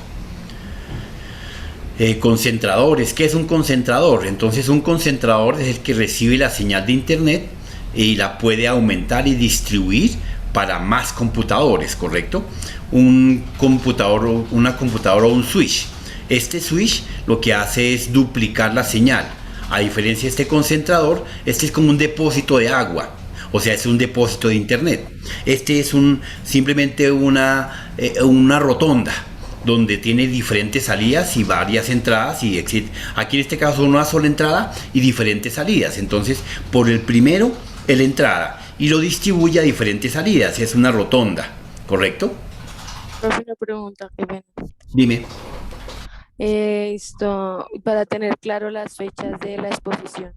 Concentradores. ¿Qué es un concentrador? Entonces un concentrador es el que recibe la señal de internet y la puede aumentar y distribuir para más computadores, ¿correcto? Un computador, una computadora o un switch. Este switch lo que hace es duplicar la señal. A diferencia de este concentrador, este es como un depósito de agua, o sea, es un depósito de internet. Este es simplemente una rotonda donde tiene diferentes salidas y varias entradas y exit. Aquí en este caso una sola entrada y diferentes salidas. Entonces, por el primero, la entrada y lo distribuye a diferentes salidas. Es una rotonda, ¿correcto?
Profe, una pregunta, qué pena.
Dime.
Para tener claro las fechas de la exposición.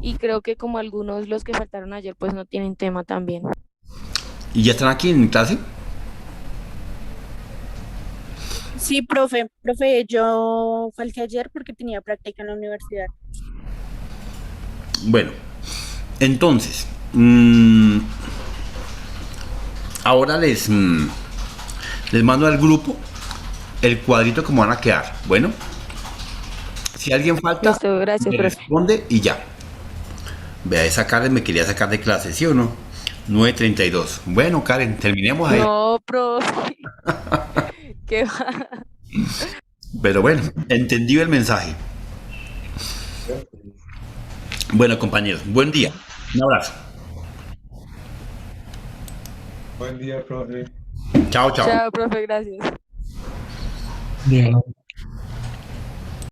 Y creo que como algunos los que faltaron ayer pues no tienen tema también.
¿Y ya están aquí en clase?
Sí, profe, yo falté ayer porque tenía práctica en la universidad.
Bueno, entonces, ahora les mando al grupo el cuadrito como van a quedar. Bueno, si alguien falta,
Listo, gracias,
me
profe.
responde y ya. Vea, esa Karen me quería sacar de clase, ¿sí o no? 9:32. Bueno, Karen, terminemos ahí.
No, profe. ¿Qué va?
Pero bueno, entendí el mensaje. Bueno, compañeros, buen día. Un abrazo.
Buen día, profe.
Chao, chao.
Chao, profe, gracias.
Bien.